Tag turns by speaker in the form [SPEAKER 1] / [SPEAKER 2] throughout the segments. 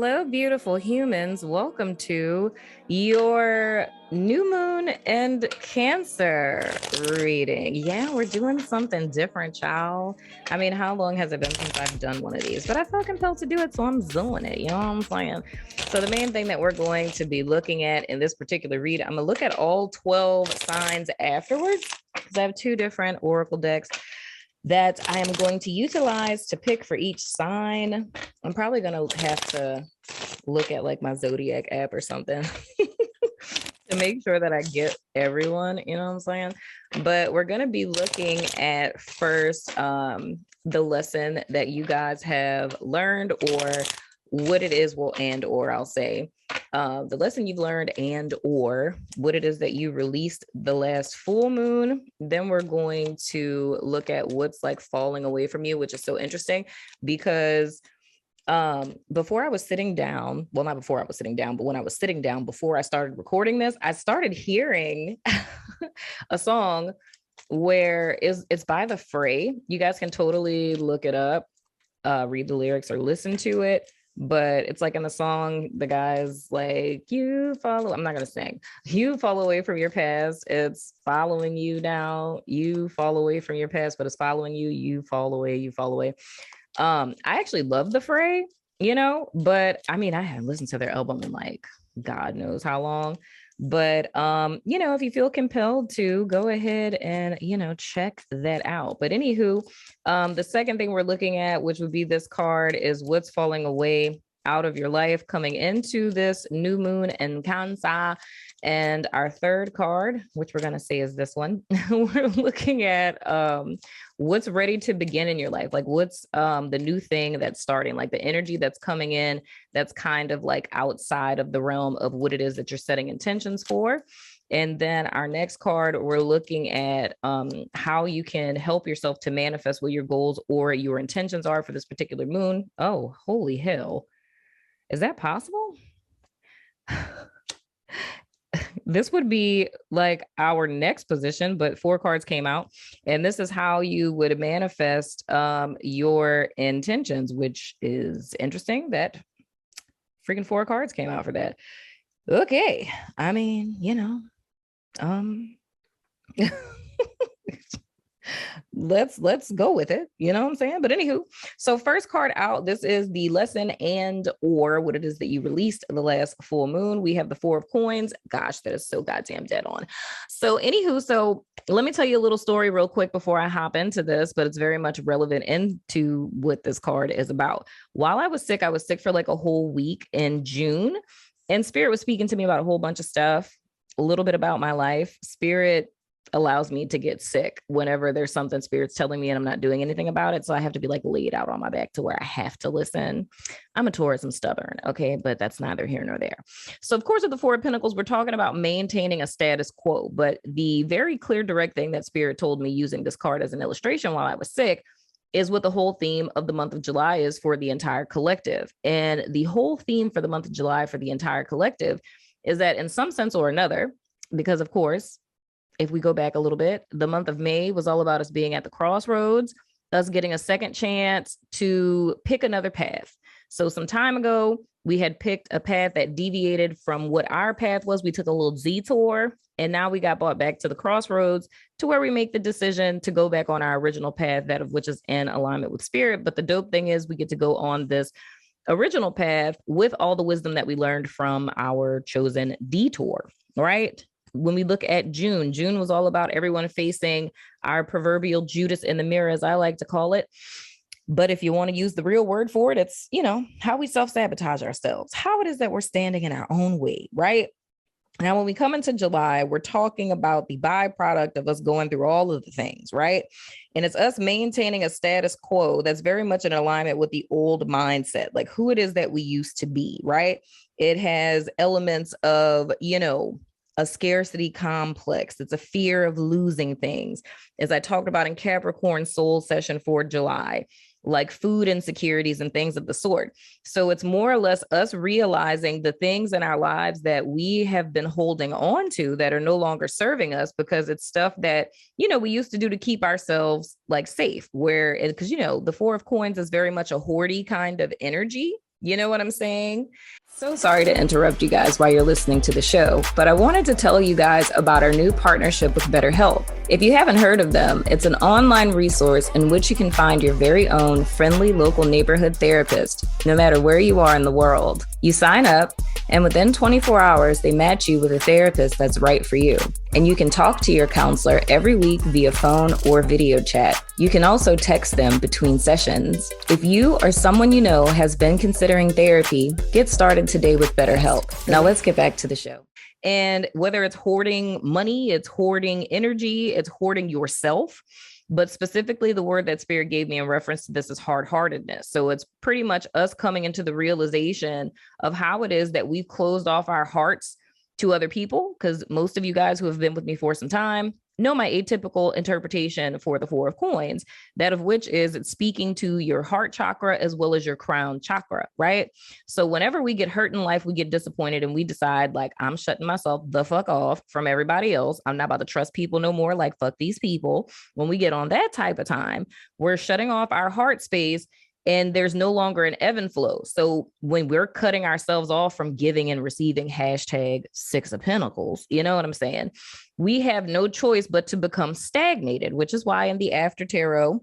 [SPEAKER 1] Hello, beautiful humans. Welcome to your new moon and Cancer reading. Yeah, we're doing something different, y'all. I mean, how long has it been since I've done one of these? But I felt compelled to do it, so I'm doing it. You know what I'm saying? So, the main thing that we're going to be looking at in this particular read, I'm going to look at all 12 signs afterwards because I have two different oracle decks that I am going to utilize to pick for each sign. I'm probably going to have to look at like my Zodiac app or something to make sure that I get everyone, you know what I'm saying? But we're going to be looking at first the lesson that you guys have learned, or what it is, well, and or I'll say the lesson you've learned, and or what it is that you released the last full moon. Then we're going to look at what's like falling away from you, which is so interesting because before I was sitting down, well, not before I was sitting down, but when I was sitting down before I started recording this, I started hearing a song where it's by The Fray. You guys can totally look it up, read the lyrics or listen to it. But it's like in the song, the guy's like, you follow, I'm not going to sing, you fall away from your past. It's following you now. You fall away from your past, but it's following you. You fall away, you fall away. I actually love The Fray, you know, but I mean, I haven't listened to their album in like, God knows how long. But, you know, if you feel compelled to go ahead and, you know, check that out. But anywho, the second thing we're looking at, which would be this card, is what's falling away out of your life coming into this new moon in Cancer. And our third card, which we're going to say is this one, we're looking at what's ready to begin in your life. Like what's the new thing that's starting, like the energy that's coming in that's kind of like outside of the realm of what it is that you're setting intentions for. And then our next card, we're looking at how you can help yourself to manifest what your goals or your intentions are for this particular moon. Oh, holy hell. Is that possible? This would be like our next position, but 4 cards came out, and this is how you would manifest your intentions, which is interesting that freaking 4 cards came out for that. Okay. I mean, you know, let's go with it, you know what I'm saying? But anywho, so first card out, this is the lesson and or what it is that you released the last full moon. We have the 4 of coins. Gosh, that is so goddamn dead on. So anywho, so let me tell you a little story real quick before I hop into this, but it's very much relevant into what this card is about. While I was sick for like a whole week in June, and Spirit was speaking to me about a whole bunch of stuff, a little bit about my life. Spirit allows me to get sick whenever there's something Spirit's telling me and I'm not doing anything about it. So I have to be like laid out on my back to where I have to listen. I'm a Taurus, I'm stubborn. Okay. But that's neither here nor there. So of course, with the 4 of Pentacles, we're talking about maintaining a status quo, but the very clear, direct thing that Spirit told me using this card as an illustration while I was sick is what the whole theme of the month of July is for the entire collective. And the whole theme for the month of July for the entire collective is that in some sense or another, because of course, if we go back a little bit, the month of May was all about us being at the crossroads, us getting a second chance to pick another path. So some time ago, we had picked a path that deviated from what our path was. We took a little detour, and now we got brought back to the crossroads to where we make the decision to go back on our original path, that of which is in alignment with Spirit. But the dope thing is we get to go on this original path with all the wisdom that we learned from our chosen detour, right? When we look at June, June was all about everyone facing our proverbial Judas in the mirror, as I like to call it. But if you want to use the real word for it, it's, you know, how we self-sabotage ourselves, how it is that we're standing in our own way, right? Now, when we come into July, we're talking about the byproduct of us going through all of the things, right? And it's us maintaining a status quo that's very much in alignment with the old mindset, like who it is that we used to be, right? It has elements of, you know, a scarcity complex. It's a fear of losing things. As I talked about in Capricorn Soul Session for July, like food insecurities and things of the sort. So it's more or less us realizing the things in our lives that we have been holding on to that are no longer serving us, because it's stuff that, you know, we used to do to keep ourselves like safe, where, because, you know, the 4 of Coins is very much a hoardy kind of energy. You know what I'm saying? So sorry to interrupt you guys while you're listening to the show, but I wanted to tell you guys about our new partnership with BetterHelp. If you haven't heard of them, it's an online resource in which you can find your very own friendly local neighborhood therapist, no matter where you are in the world. You sign up, and within 24 hours, they match you with a therapist that's right for you. And you can talk to your counselor every week via phone or video chat. You can also text them between sessions. If you or someone you know has been considering therapy, get started today with BetterHelp. Now let's get back to the show. And whether it's hoarding money, it's hoarding energy, it's hoarding yourself. But specifically, the word that Spirit gave me in reference to this is hard-heartedness. So it's pretty much us coming into the realization of how it is that we've closed off our hearts to other people. Because most of you guys who have been with me for some time know my atypical interpretation for the Four of Coins, that of which is it's speaking to your heart chakra as well as your crown chakra, right? So whenever we get hurt in life, we get disappointed and we decide like, I'm shutting myself the fuck off from everybody else. I'm not about to trust people no more. Like, fuck these people. When we get on that type of time, we're shutting off our heart space and there's no longer an ebb and flow. So when we're cutting ourselves off from giving and receiving hashtag Six of Pentacles, you know what I'm saying? We have no choice but to become stagnated, which is why in the After Tarot,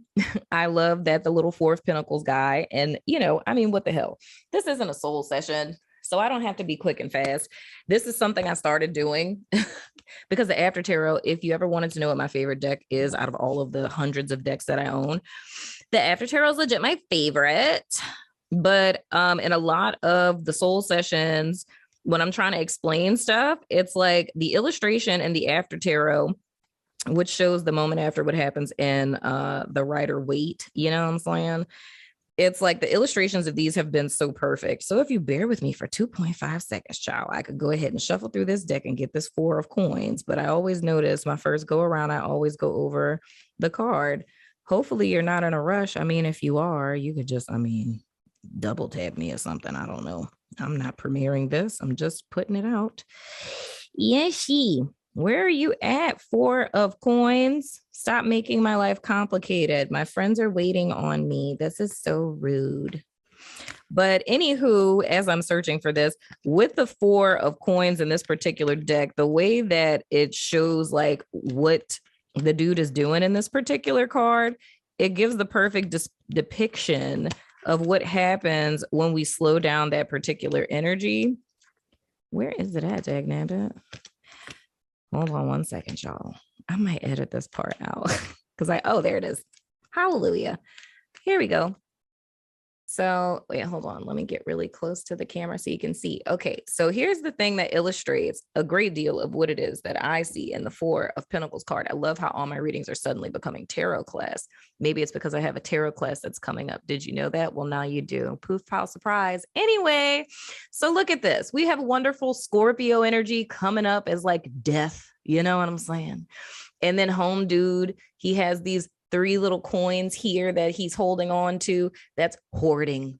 [SPEAKER 1] I love that the little Four of Pentacles guy. And, you know, I mean, what the hell? This isn't a soul session, so I don't have to be quick and fast. This is something I started doing because the After Tarot, if you ever wanted to know what my favorite deck is out of all of the hundreds of decks that I own, the After Tarot is legit my favorite. But in a lot of the soul sessions, when I'm trying to explain stuff, it's like the illustration in the After Tarot, which shows the moment after what happens in the Rider-Waite, you know what I'm saying? It's like the illustrations of these have been so perfect. So if you bear with me for 2.5 seconds, child, I could go ahead and shuffle through this deck and get this Four of Coins. But I always notice my first go around, I always go over the card. Hopefully you're not in a rush. I mean, if you are, you could just, double tap me or something. I don't know. I'm not premiering this. I'm just putting it out. Yes, where are you at, Four of Coins? Stop making my life complicated. My friends are waiting on me. This is so rude. But anywho, as I'm searching for this, with the Four of Coins in this particular deck, the way that it shows like what the dude is doing in this particular card, it gives the perfect depiction of what happens when we slow down that particular energy. Where is it at, Dagnabit? Hold on one second, y'all. I might edit this part out because oh, there it is. Hallelujah. Here we go. So wait, hold on. Let me get really close to the camera so you can see. Okay, so here's the thing that illustrates a great deal of what it is that I see in the Four of Pentacles card. I love how all my readings are suddenly becoming tarot class. Maybe it's because I have a tarot class that's coming up. Did you know that? Well, now you do. Poof, pow, surprise. Anyway, so look at this. We have wonderful Scorpio energy coming up as like death. You know what I'm saying? And then home dude, he has these 3 little coins here that he's holding on to. That's hoarding.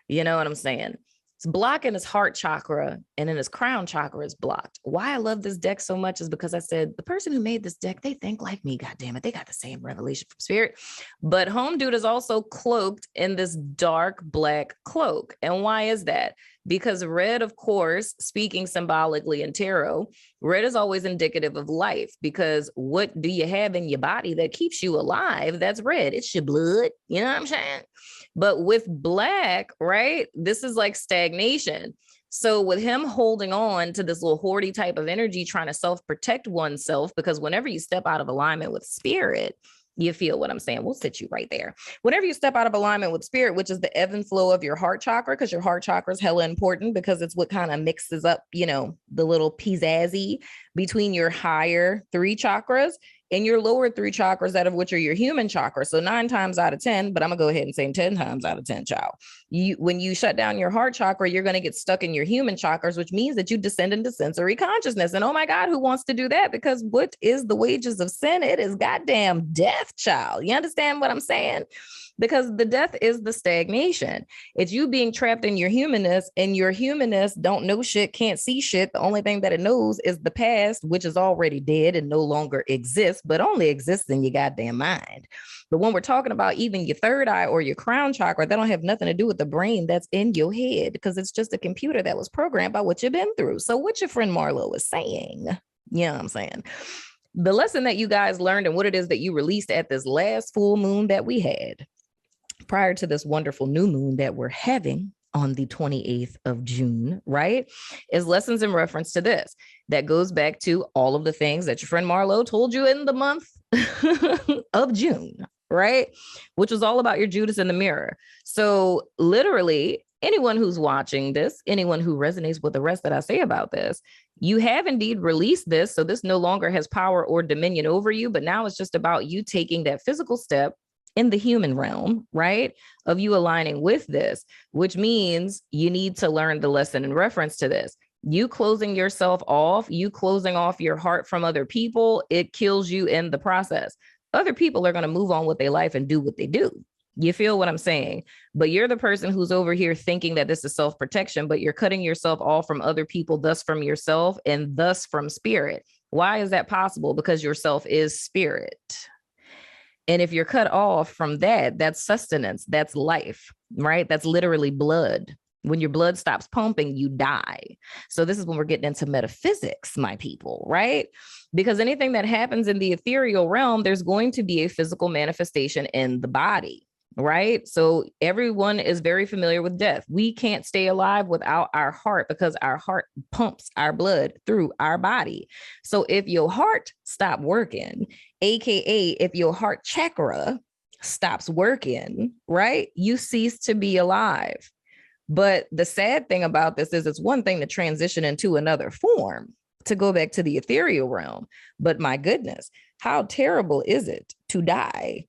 [SPEAKER 1] You know what I'm saying? It's blocking his heart chakra, and then his crown chakra is blocked. Why I love this deck so much is because I said, the person who made this deck, they think like me. God damn it. They got the same revelation from Spirit. But home dude is also cloaked in this dark black cloak. And why is that? Because red, of course, speaking symbolically in tarot, red is always indicative of life, because what do you have in your body that keeps you alive? That's red. It's your blood. You know what I'm saying? But with black, right, this is like stagnation. So with him holding on to this little hoardy type of energy, trying to self-protect oneself, because whenever you step out of alignment with spirit, you feel what I'm saying. We'll sit you right there. Whenever you step out of alignment with spirit, which is the ebb and flow of your heart chakra, because your heart chakra is hella important, because it's what kind of mixes up, you know, the little pizzazzy between your higher 3 chakras and your lower 3 chakras, out of which are your human chakra. So 9 times out of 10, but I'm gonna go ahead and say 10 times out of 10, child. When you shut down your heart chakra, you're gonna get stuck in your human chakras, which means that you descend into sensory consciousness. And oh my God, who wants to do that? Because what is the wages of sin? It is goddamn death, child. You understand what I'm saying? because the death is the stagnation. It's you being trapped in your humanness, and your humanness don't know shit, can't see shit. The only thing that it knows is the past, which is already dead and no longer exists, but only exists in your goddamn mind. But when we're talking about even your third eye or your crown chakra, that don't have nothing to do with the brain that's in your head, because it's just a computer that was programmed by what you've been through. So what your friend Marlo is saying, you know what I'm saying? The lesson that you guys learned and what it is that you released at this last full moon that we had prior to this wonderful new moon that we're having on the 28th of June, right, is lessons in reference to this. That goes back to all of the things that your friend Marlo told you in the month of June, right? Which was all about your Judas in the mirror. So literally anyone who's watching this, anyone who resonates with the rest that I say about this, you have indeed released this. So this no longer has power or dominion over you, but now it's just about you taking that physical step in the human realm, right? Of you aligning with this, which means you need to learn the lesson in reference to this. You closing yourself off, you closing off your heart from other people, it kills you in the process. Other people are going to move on with their life and do what they do. You feel what I'm saying? But you're the person who's over here thinking that this is self-protection, but you're cutting yourself off from other people, thus from yourself, and thus from spirit. Why is that possible? Because yourself is spirit. And if you're cut off from that, that's sustenance, that's life, right? That's literally blood. When your blood stops pumping, you die. So this is when we're getting into metaphysics, my people, right? Because anything that happens in the ethereal realm, there's going to be a physical manifestation in the body, right? So everyone is very familiar with death. We can't stay alive without our heart, because our heart pumps our blood through our body. So if your heart stopped working, AKA if your heart chakra stops working, right, you cease to be alive. But the sad thing about this is it's one thing to transition into another form, to go back to the ethereal realm. But my goodness, how terrible is it to die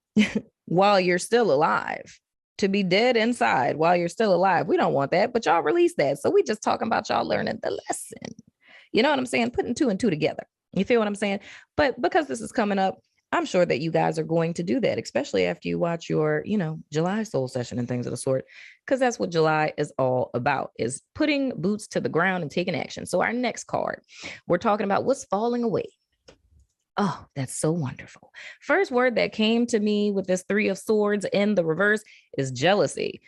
[SPEAKER 1] while you're still alive, to be dead inside while you're still alive? We don't want that, but y'all release that. So we just talking about y'all learning the lesson. You know what I'm saying? Putting two and two together. You feel what I'm saying? But because this is coming up, I'm sure that you guys are going to do that, especially after you watch your, July soul session and things of the sort, because that's what July is all about, is putting boots to the ground and taking action. So our next card, we're talking about what's falling away. Oh, that's so wonderful. First word that came to me with this 3 of Swords in the reverse is jealousy.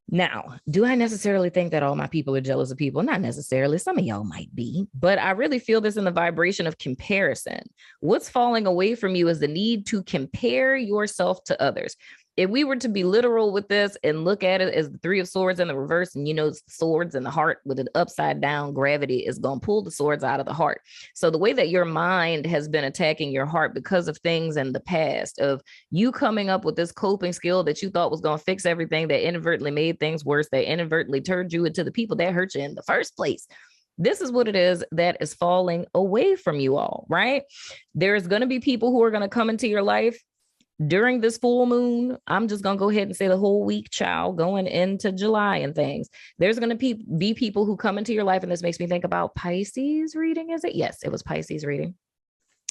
[SPEAKER 1] Now, do I necessarily think that all my people are jealous of people? Not necessarily. Some of y'all might be, but I really feel this in the vibration of comparison. What's falling away from you is the need to compare yourself to others. If we were to be literal with this and look at it as the 3 of Swords in the reverse, and swords in the heart with an upside down, gravity is going to pull the swords out of the heart. So the way that your mind has been attacking your heart because of things in the past, of you coming up with this coping skill that you thought was going to fix everything, that inadvertently made things worse, that inadvertently turned you into the people that hurt you in the first place. This is what it is that is falling away from you all, right? There's going to be people who are going to come into your life during this full moon. I'm just going to go ahead and say the whole week, child, going into July and things. There's going to be people who come into your life, and this makes me think about Pisces reading. Is it? Yes, it was Pisces reading.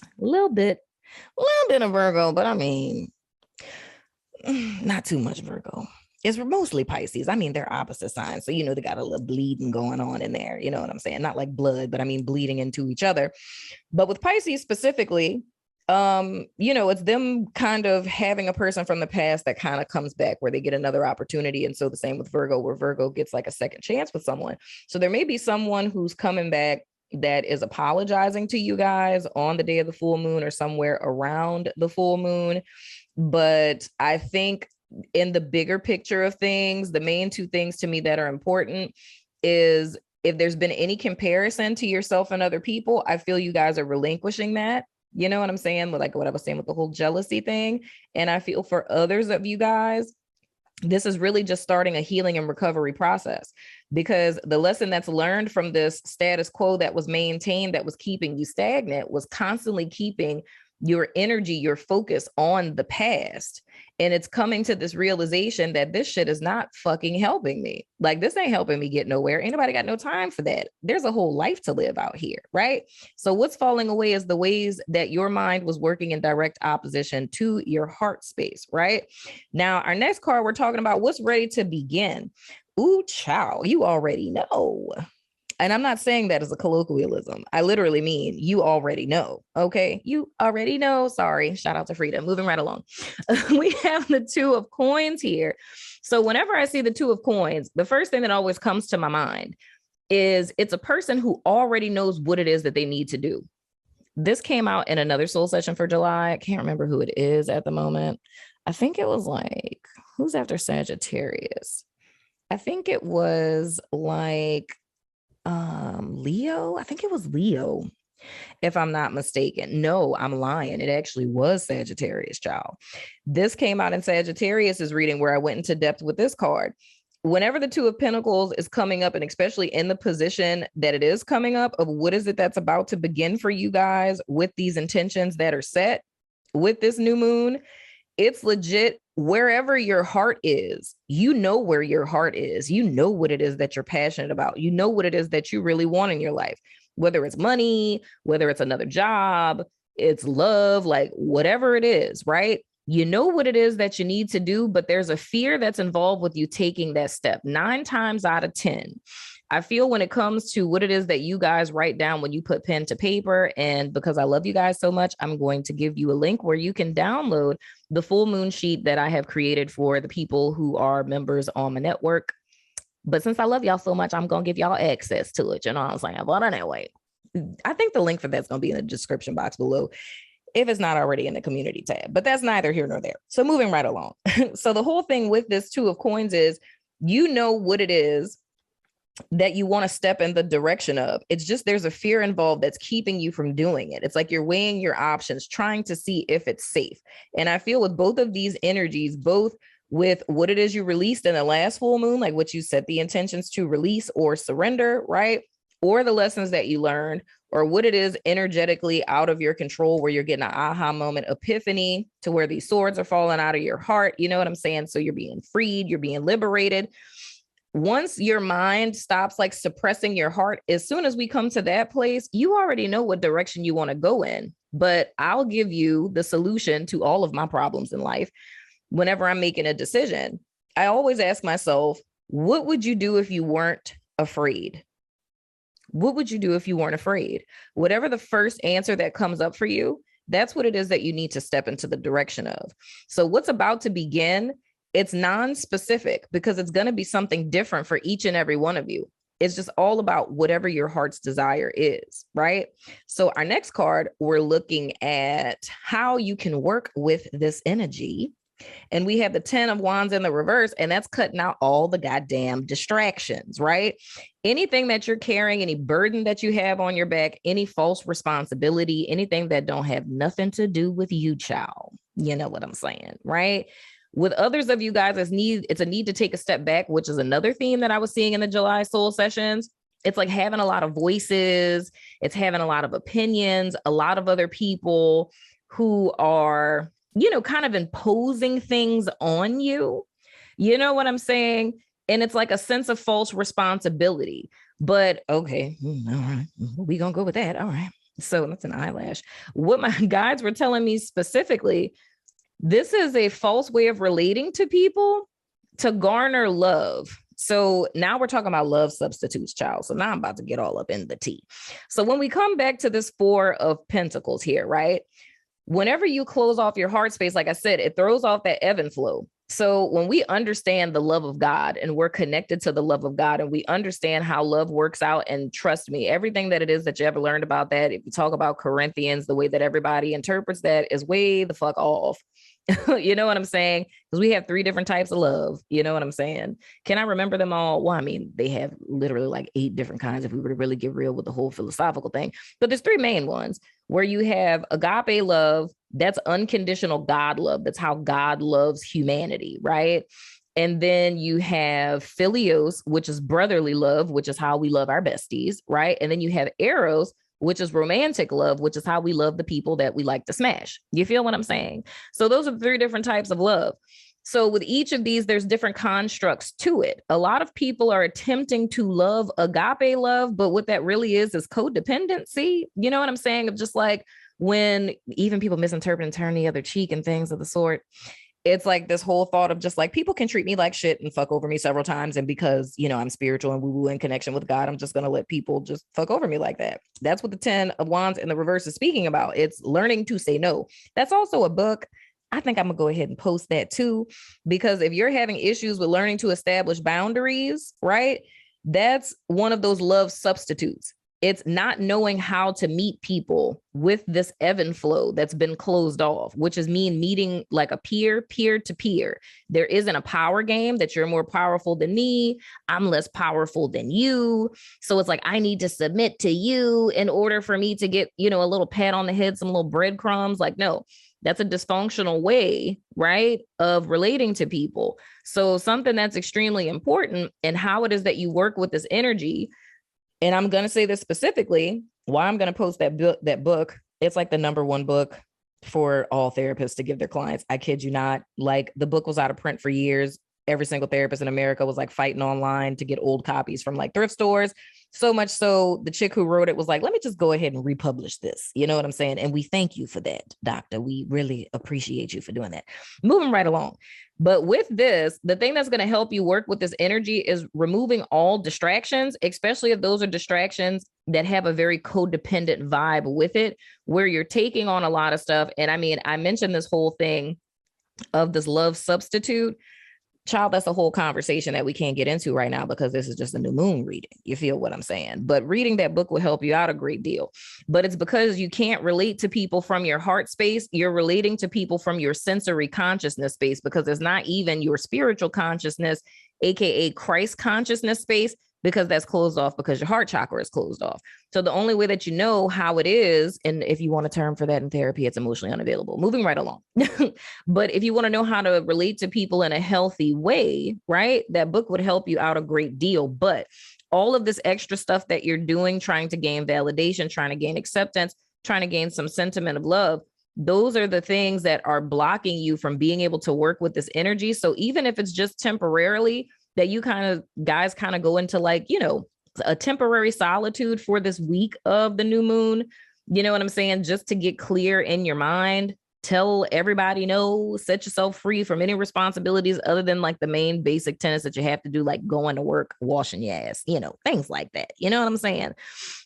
[SPEAKER 1] A little bit of Virgo, but I mean, not too much Virgo. It's mostly Pisces. I mean, they're opposite signs. So, they got a little bleeding going on in there. You know what I'm saying? Not like blood, but I mean, bleeding into each other. But with Pisces specifically, it's them kind of having a person from the past that kind of comes back, where they get another opportunity. And so the same with Virgo, where Virgo gets like a second chance with someone. So there may be someone who's coming back that is apologizing to you guys on the day of the full moon or somewhere around the full moon. But I think in the bigger picture of things, the main 2 things to me that are important is, if there's been any comparison to yourself and other people, I feel you guys are relinquishing that. You know what I'm saying? Like what I was saying with the whole jealousy thing. And I feel for others of you guys, this is really just starting a healing and recovery process, because the lesson that's learned from this status quo that was maintained, that was keeping you stagnant, was constantly keeping your energy, your focus on the past. And it's coming to this realization that this shit is not fucking helping me. Like, this ain't helping me get nowhere. Ain't nobody got no time for that. There's a whole life to live out here, right? So what's falling away is the ways that your mind was working in direct opposition to your heart space, right? Now, our next card, we're talking about what's ready to begin. Ooh, child, you already know. And I'm not saying that as a colloquialism. I literally mean you already know. Okay. You already know. Sorry. Shout out to Frida. Moving right along. We have the Two of Coins here. So whenever I see the Two of Coins, the first thing that always comes to my mind is it's a person who already knows what it is that they need to do. This came out in another soul session for July. I can't remember who it is at the moment. I think it was like, who's after Sagittarius? I think it was like, Leo. I think it was Leo, if I'm not mistaken. No, I'm lying. It actually was Sagittarius, child. This came out in Sagittarius's reading where I went into depth with this card. Whenever the Two of Pentacles is coming up, and especially in the position that it is coming up of what is it that's about to begin for you guys with these intentions that are set with this new moon, it's legit. Wherever your heart is, you know where your heart is. You know what it is that you're passionate about. You know what it is that you really want in your life, whether it's money, whether it's another job, it's love, like whatever it is, right? You know what it is that you need to do, but there's a fear that's involved with you taking that step. 9 times out of 10, I feel when it comes to what it is that you guys write down when you put pen to paper, and because I love you guys so much, I'm going to give you a link where you can download the full moon sheet that I have created for the people who are members on my network. But since I love y'all so much, I'm going to give y'all access to it. You know what I'm saying? But anyway, I think the link for that's going to be in the description box below, if it's not already in the community tab, but that's neither here nor there. So moving right along. So the whole thing with this Two of Coins is, you know what it is that you want to step in the direction of. It's just there's a fear involved that's keeping you from doing it. It's like you're weighing your options, trying to see if it's safe. And I feel with both of these energies, both with what it is you released in the last full moon, like what you set the intentions to release or surrender, right? Or the lessons that you learned, or what it is energetically out of your control where you're getting an aha moment, epiphany, to where these swords are falling out of your heart. You know what I'm saying? So you're being freed, you're being liberated. Once your mind stops like suppressing your heart, as soon as we come to that place, you already know what direction you want to go in. But I'll give you the solution to all of my problems in life. Whenever I'm making a decision, I always ask myself, what would you do if you weren't afraid? What would you do if you weren't afraid? Whatever the first answer that comes up for you, that's what it is that you need to step into the direction of. So what's about to begin, it's non-specific because it's going to be something different for each and every one of you. It's just all about whatever your heart's desire is, right? So our next card, we're looking at how you can work with this energy. And we have the 10 of Wands in the reverse, and that's cutting out all the goddamn distractions, right? Anything that you're carrying, any burden that you have on your back, any false responsibility, anything that don't have nothing to do with you, child. You know what I'm saying, right? With others of you guys, it's a need to take a step back, which is another theme that I was seeing in the July soul sessions. It's like having a lot of voices. It's having a lot of opinions, a lot of other people who are, you know, kind of imposing things on you. You know what I'm saying? And it's like a sense of false responsibility. But okay, all right, we're going to go with that. All right. So that's an eyelash. What my guides were telling me specifically, this is a false way of relating to people to garner love. So now we're talking about love substitutes, child. So now I'm about to get all up in the tea. So when we come back to this Four of Pentacles here, right? Whenever you close off your heart space, like I said, it throws off that ebb and flow. So when we understand the love of God and we're connected to the love of God and we understand how love works out, and trust me, everything that it is that you ever learned about that, if you talk about Corinthians, the way that everybody interprets that is way the fuck off. You know what I'm saying? Because we have 3 different types of love. You know what I'm saying? Can I remember them all? Well, I mean, they have literally like 8 different kinds if we were to really get real with the whole philosophical thing. But there's 3 main ones where you have agape love. That's unconditional God love. That's how God loves humanity, right? And then you have philios, which is brotherly love, which is how we love our besties, right? And then you have eros, which is romantic love, which is how we love the people that we like to smash. You feel what I'm saying? So those are the 3 different types of love. So with each of these, there's different constructs to it. A lot of people are attempting to love agape love, but what that really is codependency. You know what I'm saying? Of just like when even people misinterpret and turn the other cheek and things of the sort. It's like this whole thought of just like people can treat me like shit and fuck over me several times. And because, you know, I'm spiritual and woo-woo in connection with God, I'm just going to let people just fuck over me like that. That's what the 10 of Wands in the reverse is speaking about. It's learning to say no. That's also a book. I think I'm going to go ahead and post that too, because if you're having issues with learning to establish boundaries, right? That's one of those love substitutes. It's not knowing how to meet people with this ebb and flow that's been closed off, which is meeting like a peer to peer. There isn't a power game that you're more powerful than me. I'm less powerful than you. So it's like, I need to submit to you in order for me to get, you know, a little pat on the head, some little breadcrumbs. Like, no, that's a dysfunctional way, right, of relating to people. So something that's extremely important and how it is that you work with this energy. And I'm going to say this specifically, why I'm going to post that book. It's like the #1 book for all therapists to give their clients. I kid you not. Like, the book was out of print for years. Every single therapist in America was like fighting online to get old copies from like thrift stores. So much so the chick who wrote it was like, let me just go ahead and republish this. You know what I'm saying? And we thank you for that, doctor. We really appreciate you for doing that. Moving right along. But with this, the thing that's going to help you work with this energy is removing all distractions, especially if those are distractions that have a very codependent vibe with it, where you're taking on a lot of stuff. And I mean, I mentioned this whole thing of this love substitute. Child, that's a whole conversation that we can't get into right now because this is just a new moon reading. You feel what I'm saying? But reading that book will help you out a great deal. But it's because you can't relate to people from your heart space. You're relating to people from your sensory consciousness space, because it's not even your spiritual consciousness, aka Christ consciousness space, because that's closed off because your heart chakra is closed off. So the only way that you know how it is, and if you want a term for that in therapy, it's emotionally unavailable. Moving right along. But if you want to know how to relate to people in a healthy way, right, that book would help you out a great deal. But all of this extra stuff that you're doing, trying to gain validation, trying to gain acceptance, trying to gain some sentiment of love, those are the things that are blocking you from being able to work with this energy. So even if it's just temporarily, that you guys go into like, you know, a temporary solitude for this week of the new moon, you know what I'm saying? Just to get clear in your mind, tell everybody no, set yourself free from any responsibilities other than like the main basic tenets that you have to do, like going to work, washing your ass, you know, things like that. You know what I'm saying?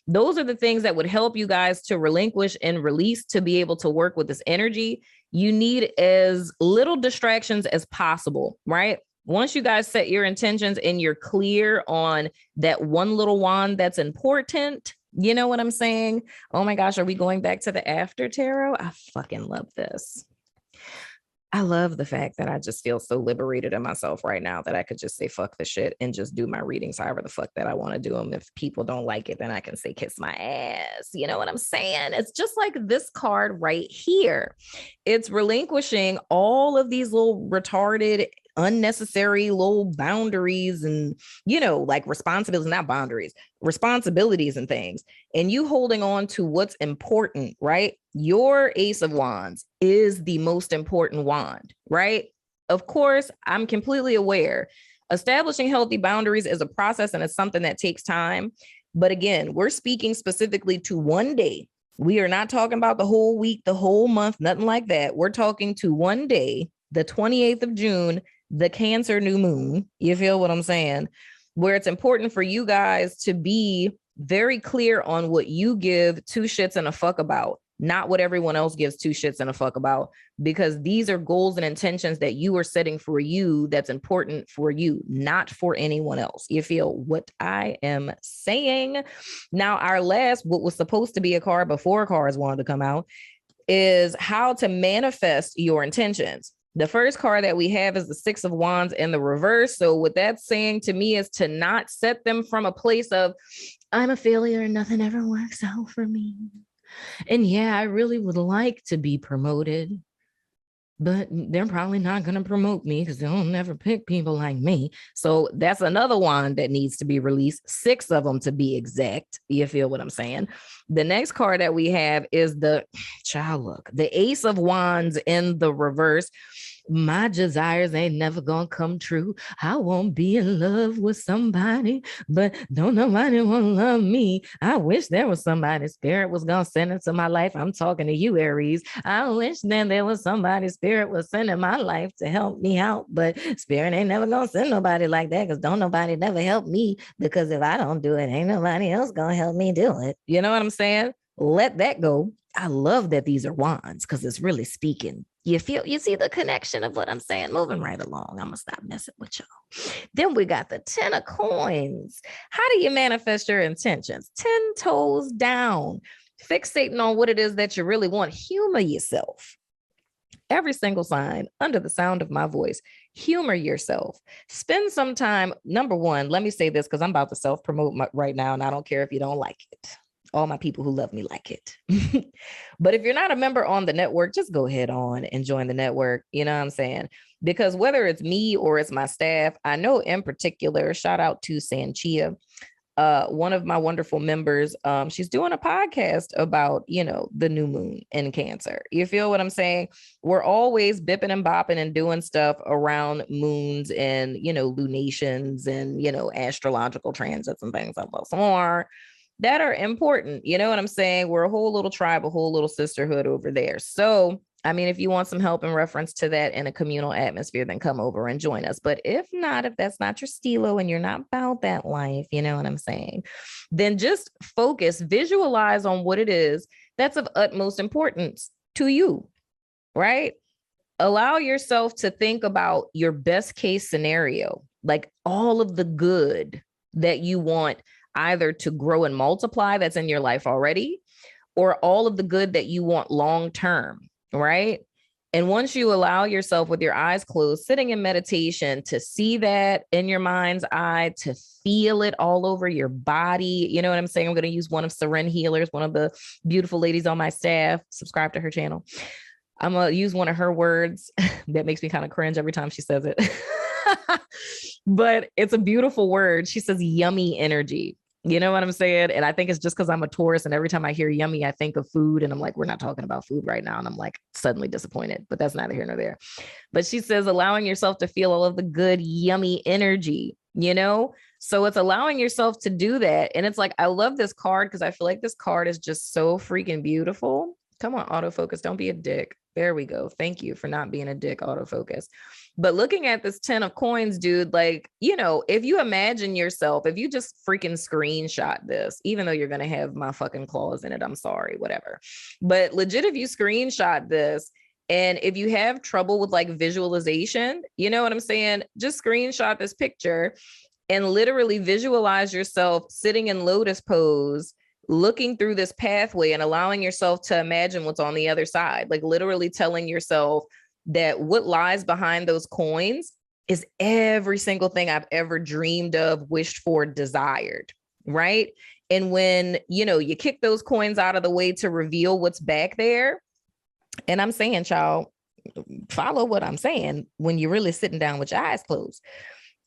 [SPEAKER 1] Those are the things that would help you guys to relinquish and release to be able to work with this energy. You need as little distractions as possible, right? Once you guys set your intentions and you're clear on that one little wand that's important, you know what I'm saying? Oh my gosh, are we going back to the after tarot? I fucking love this. I love the fact that I just feel so liberated in myself right now that I could just say fuck the shit and just do my readings however the fuck that I want to do them. If people don't like it, then I can say kiss my ass. You know what I'm saying? It's just like this card right here. It's relinquishing all of these little retarded, unnecessary little boundaries and, you know, like responsibilities, not boundaries, responsibilities and things. And you holding on to what's important, right? Your Ace of Wands is the most important wand, right? Of course, I'm completely aware. Establishing healthy boundaries is a process and it's something that takes time. But again, we're speaking specifically to one day. We are not talking about the whole week, the whole month, nothing like that. We're talking to one day, the 28th of June, the Cancer new moon. You feel what I'm saying? Where it's important for you guys to be very clear on what you give 2 shits and a fuck about, not what everyone else gives 2 shits and a fuck about, because these are goals and intentions that you are setting for you that's important for you, not for anyone else. You feel what I am saying? Now, our last, what was supposed to be a card before cards wanted to come out, is how to manifest your intentions. The first card that we have is the 6 of Wands in the reverse. So what that's saying to me is to not set them from a place of, I'm a failure and nothing ever works out for me. And yeah, I really would like to be promoted, but they're probably not going to promote me because they'll never pick people like me. So that's another one that needs to be released. 6 of them to be exact. You feel what I'm saying? The next card that we have is the child look, the Ace of Wands in the reverse. My desires ain't never gonna come true. I won't be in love with somebody, but don't nobody want to love me. I wish there was somebody spirit was gonna send into my life. I'm talking to you, Aries. I wish that there was somebody spirit was sending my life to help me out, but spirit ain't never gonna send nobody like that because don't nobody never help me, because if I don't do it, ain't nobody else gonna help me do it. You know what I'm saying? Let that go. I love that these are wands because it's really speaking. You see the connection of what I'm saying? Moving right along. I'm gonna stop messing with y'all. Then we got the 10 of coins. How do you manifest your intentions? 10 toes down. Fixating on what it is that you really want. Humor yourself. Every single sign under the sound of my voice, humor yourself. Spend some time. Number one, let me say this because I'm about to self-promote right now, and I don't care if you don't like it. All my people who love me like it. But if you're not a member on the network, just go ahead on and join the network. You know what I'm saying? Because whether it's me or it's my staff, I know in particular, shout out to Sanchia, one of my wonderful members, she's doing a podcast about, the new moon in Cancer. You feel what I'm saying? We're always bipping and bopping and doing stuff around moons and, lunations and, astrological transits and things like that. That are important. You know what I'm saying? We're a whole little tribe, a whole little sisterhood over there. So, I mean, if you want some help in reference to that in a communal atmosphere, then come over and join us. But if not, if that's not your stilo and you're not about that life, you know what I'm saying? Then just focus, visualize on what it is that's of utmost importance to you, right? Allow yourself to think about your best case scenario, like all of the good that you want either to grow and multiply that's in your life already, or all of the good that you want long-term, right? And once you allow yourself with your eyes closed, sitting in meditation to see that in your mind's eye, to feel it all over your body. You know what I'm saying? I'm going to use one of Seren Healers, one of the beautiful ladies on my staff. Subscribe to her channel. I'm going to use one of her words that makes me kind of cringe every time she says it. But it's a beautiful word. She says yummy energy. You know what I'm saying? And I think it's just because I'm a Taurus, and every time I hear yummy, I think of food, and I'm like, we're not talking about food right now. And I'm like suddenly disappointed, but that's neither here nor there. But she says, allowing yourself to feel all of the good, yummy energy, So it's allowing yourself to do that. And it's like, I love this card because I feel like this card is just so freaking beautiful. Come on, autofocus. Don't be a dick. There we go. Thank you for not being a dick, autofocus. But looking at this 10 of coins, dude, like, if you imagine yourself, if you just freaking screenshot this, even though you're going to have my fucking claws in it, I'm sorry, whatever. But legit, if you screenshot this, and if you have trouble with like visualization, you know what I'm saying? Just screenshot this picture and literally visualize yourself sitting in lotus pose, looking through this pathway and allowing yourself to imagine what's on the other side, like literally telling yourself that what lies behind those coins is every single thing I've ever dreamed of, wished for, desired, right? And when, you kick those coins out of the way to reveal what's back there, and I'm saying, child, follow what I'm saying when you're really sitting down with your eyes closed.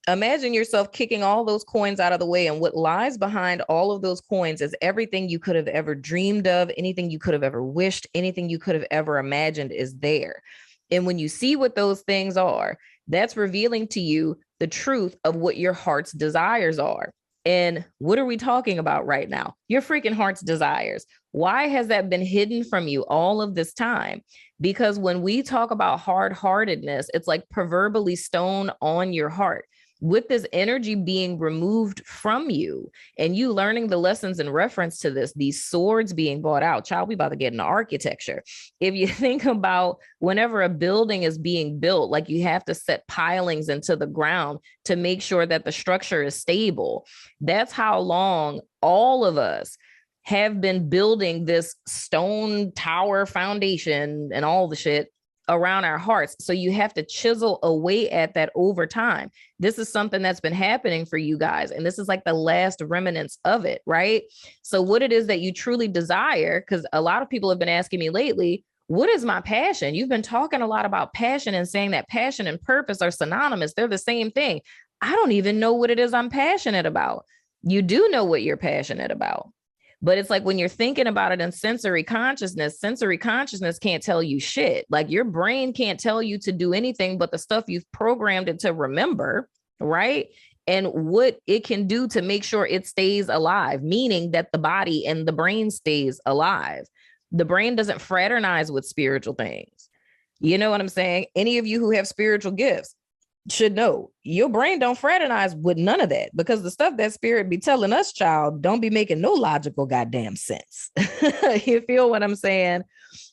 [SPEAKER 1] Imagine yourself kicking all those coins out of the way, and what lies behind all of those coins is everything you could have ever dreamed of, anything you could have ever wished, anything you could have ever imagined is there. And when you see what those things are, that's revealing to you the truth of what your heart's desires are. And what are we talking about right now? Your freaking heart's desires. Why has that been hidden from you all of this time? Because when we talk about hard-heartedness, it's like proverbially stone on your heart. With this energy being removed from you and you learning the lessons in reference to this, these swords being brought out, child, we about to get into architecture. If you think about whenever a building is being built, like you have to set pilings into the ground to make sure that the structure is stable. That's how long all of us have been building this stone tower foundation and all the shit around our hearts. So you have to chisel away at that over time. This is something that's been happening for you guys. And this is like the last remnants of it, right? So what it is that you truly desire, because a lot of people have been asking me lately, what is my passion? You've been talking a lot about passion and saying that passion and purpose are synonymous. They're the same thing. I don't even know what it is I'm passionate about. You do know what you're passionate about. But it's like when you're thinking about it in sensory consciousness can't tell you shit. Like your brain can't tell you to do anything but the stuff you've programmed it to remember, right? And what it can do to make sure it stays alive, meaning that the body and the brain stays alive. The brain doesn't fraternize with spiritual things. You know what I'm saying? Any of you who have spiritual gifts should know your brain don't fraternize with none of that, because the stuff that spirit be telling us, child, don't be making no logical goddamn sense. You feel what I'm saying?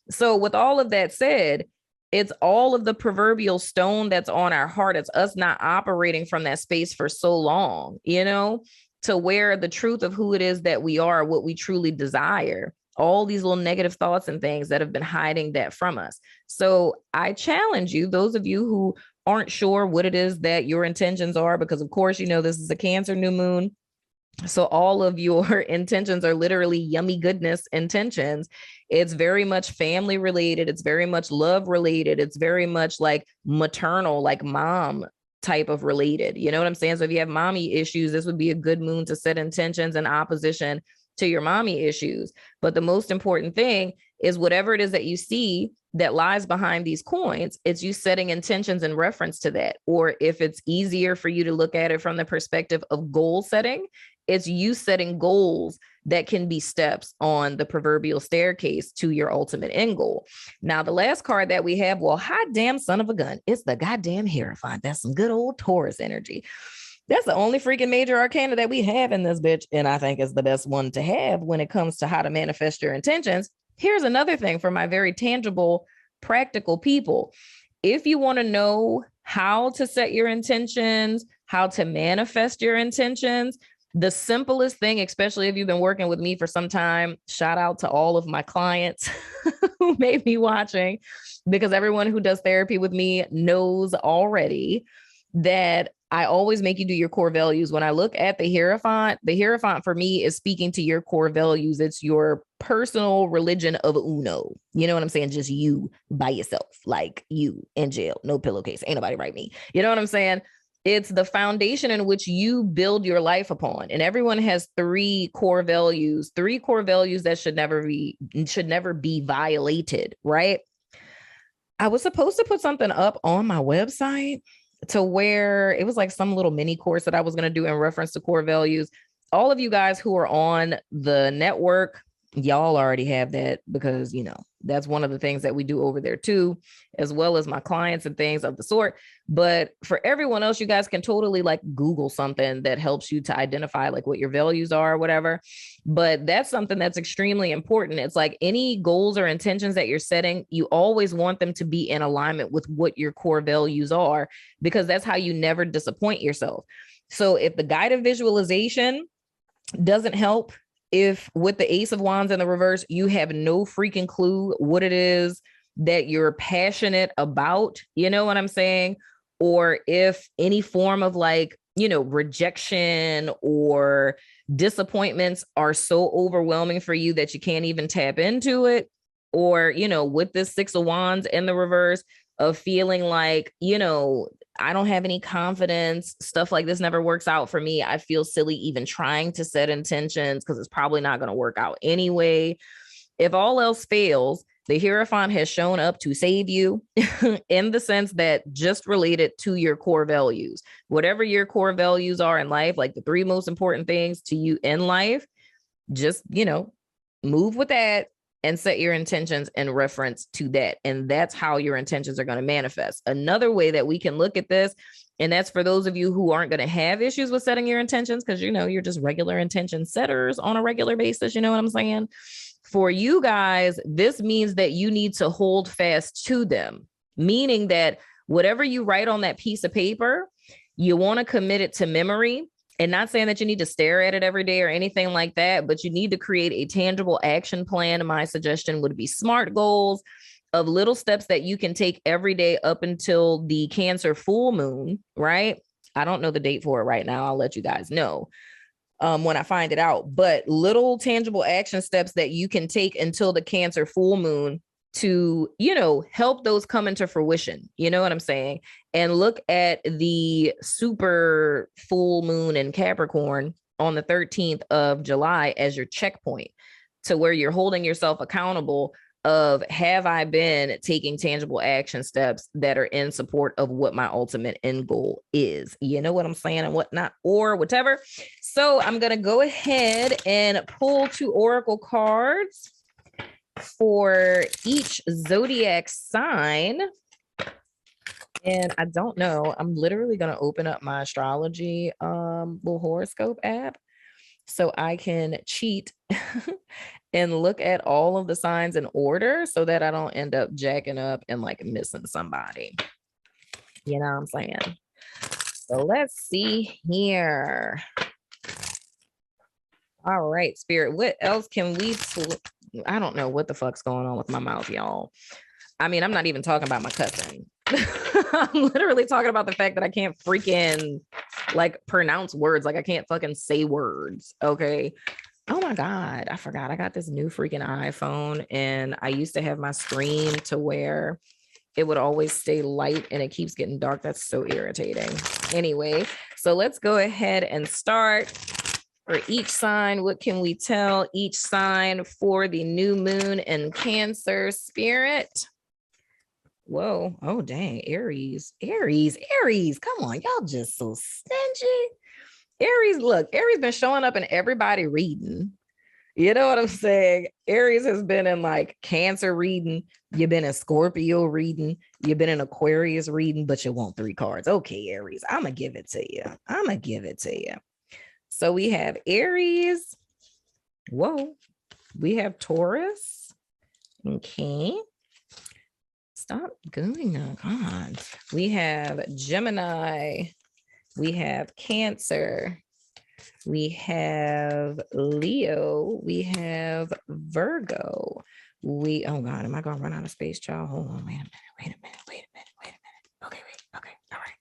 [SPEAKER 1] So with all of that said, it's all of the proverbial stone that's on our heart. It's us not operating from that space for so long, you know, to where the truth of who it is that we are, what we truly desire, all these little negative thoughts and things that have been hiding that from us. So I challenge you, those of you who aren't sure what it is that your intentions are, because of course, you know, this is a Cancer new moon. So all of your intentions are literally yummy goodness intentions. It's very much family related. It's very much love related. It's very much like maternal, like mom type of related. You know what I'm saying? So if you have mommy issues, this would be a good moon to set intentions in opposition to your mommy issues. But the most important thing is whatever it is that you see that lies behind these coins, it's you setting intentions in reference to that. Or if it's easier for you to look at it from the perspective of goal setting, it's you setting goals that can be steps on the proverbial staircase to your ultimate end goal. Now, the last card that we have, well, hot damn son of a gun, it's the goddamn Hierophant. That's some good old Taurus energy. That's the only freaking major arcana that we have in this bitch. And I think it's the best one to have when it comes to how to manifest your intentions. Here's another thing for my very tangible, practical people. If you want to know how to set your intentions, how to manifest your intentions, the simplest thing, especially if you've been working with me for some time, shout out to all of my clients who may be watching, because everyone who does therapy with me knows already that I always make you do your core values. When I look at the Hierophant for me is speaking to your core values. It's your personal religion of Uno. You know what I'm saying? Just you by yourself, like you in jail, no pillowcase, ain't nobody write me. You know what I'm saying? It's the foundation in which you build your life upon. And everyone has three core values that should never be violated, right? I was supposed to put something up on my website to where it was like some little mini course that I was going to do in reference to core values. All of you guys who are on the network, y'all already have that, because, you know, that's one of the things that we do over there too, as well as my clients and things of the sort. But for everyone else, you guys can totally like Google something that helps you to identify like what your values are or whatever. But that's something that's extremely important. It's like any goals or intentions that you're setting, you always want them to be in alignment with what your core values are, because that's how you never disappoint yourself. So if the guided visualization doesn't help, if with the Ace of Wands in the reverse, you have no freaking clue what it is that you're passionate about, you know what I'm saying? Or if any form of like, you know, rejection or disappointments are so overwhelming for you that you can't even tap into it, or, you know, with this Six of Wands in the reverse of feeling like, you know, I don't have any confidence, stuff like this never works out for me. I feel silly even trying to set intentions because it's probably not going to work out anyway. If all else fails, the Hierophant has shown up to save you in the sense that just related to your core values, whatever your core values are in life, like the three most important things to you in life, just, you know, move with that and set your intentions in reference to that. And that's how your intentions are going to manifest. Another way that we can look at this, and that's for those of you who aren't going to have issues with setting your intentions, because, you know, you're just regular intention setters on a regular basis. You know what I'm saying? For you guys, this means that you need to hold fast to them, meaning that whatever you write on that piece of paper, you want to commit it to memory. And not saying that you need to stare at it every day or anything like that, but you need to create a tangible action plan. My suggestion would be SMART goals of little steps that you can take every day up until the Cancer full moon, right? I don't know the date for it right now. I'll let you guys know when I find it out. But little tangible action steps that you can take until the Cancer full moon to, you know, help those come into fruition. You know what I'm saying? And look at the super full moon in Capricorn on the 13th of July as your checkpoint to where you're holding yourself accountable of, have I been taking tangible action steps that are in support of what my ultimate end goal is? You know what I'm saying? And whatnot, or whatever. So I'm going to go ahead and pull 2 oracle cards for each zodiac sign. And I don't know, I'm literally going to open up my astrology little horoscope app so I can cheat and look at all of the signs in order so that I don't end up jacking up and like missing somebody. You know what I'm saying? So let's see here. All right, Spirit, what else can we, I don't know what the fuck's going on with my mouth, y'all. I mean, I'm not even talking about my cussing. I'm literally talking about the fact that I can't freaking like pronounce words. Like I can't fucking say words. Okay. Oh my God. I forgot. I got this new freaking iPhone and I used to have my screen to where it would always stay light and it keeps getting dark. That's so irritating. Anyway, so let's go ahead and start. For each sign, what can we tell each sign for the new moon in Cancer, Spirit? Whoa. Oh, dang. Aries. Come on. Y'all just so stingy. Aries, look, Aries been showing up in everybody reading. You know what I'm saying? Aries has been in like Cancer reading. You've been in Scorpio reading. You've been in Aquarius reading, but you want 3 cards. Okay, Aries, I'm going to give it to you. So we have Aries. Whoa. We have Taurus. Okay. Stop going on. We have Gemini. We have Cancer. We have Leo. We have Virgo. Oh God, am I going to run out of space, child? Hold on, wait a minute. Okay, all right.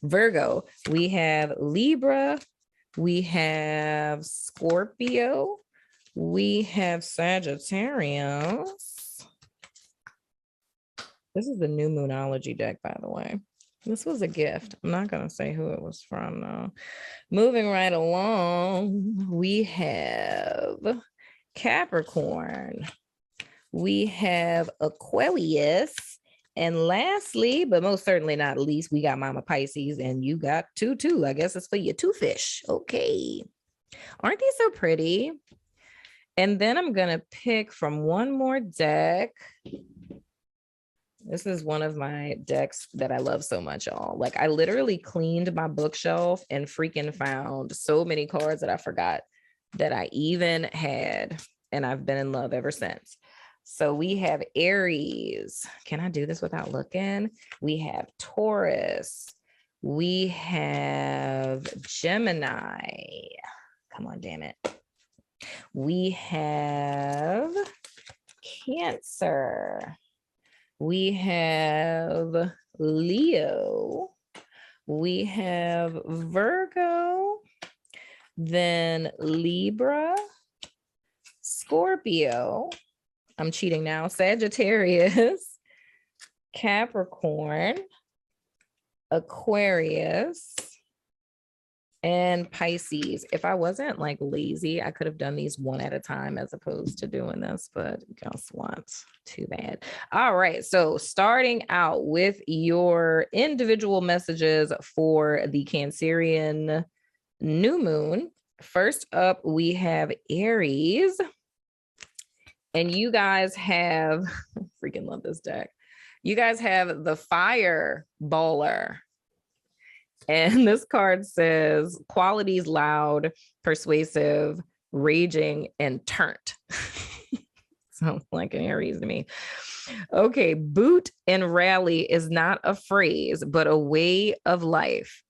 [SPEAKER 1] Virgo. We have Libra. We have Scorpio. We have Sagittarius. This is the new Moonology deck, by the way. This was a gift. I'm not going to say who it was from, though. Moving right along, we have Capricorn. We have Aquarius. And lastly, but most certainly not least, we got Mama Pisces, and you got 2 too. I guess it's for your 2 fish. Okay. Aren't these so pretty? And then I'm going to pick from one more deck. This is one of my decks that I love so much, y'all. Like I literally cleaned my bookshelf and freaking found so many cards that I forgot that I even had. And I've been in love ever since. So we have Aries. Can I do this without looking? We have Taurus. We have Gemini. Come on, damn it. We have Cancer. We have Leo. We have Virgo. Then Libra. Scorpio. I'm cheating now. Sagittarius, Capricorn, Aquarius, and Pisces. If I wasn't like lazy, I could have done these one at a time as opposed to doing this, but guess what? Too bad. All right. So starting out with your individual messages for the Cancerian new moon. First up, we have Aries. And you guys have, freaking love this deck. You guys have the Fire Baller. And this card says qualities loud, persuasive, raging, and turnt. Sounds like an Aries to me. Okay, boot and rally is not a phrase, but a way of life.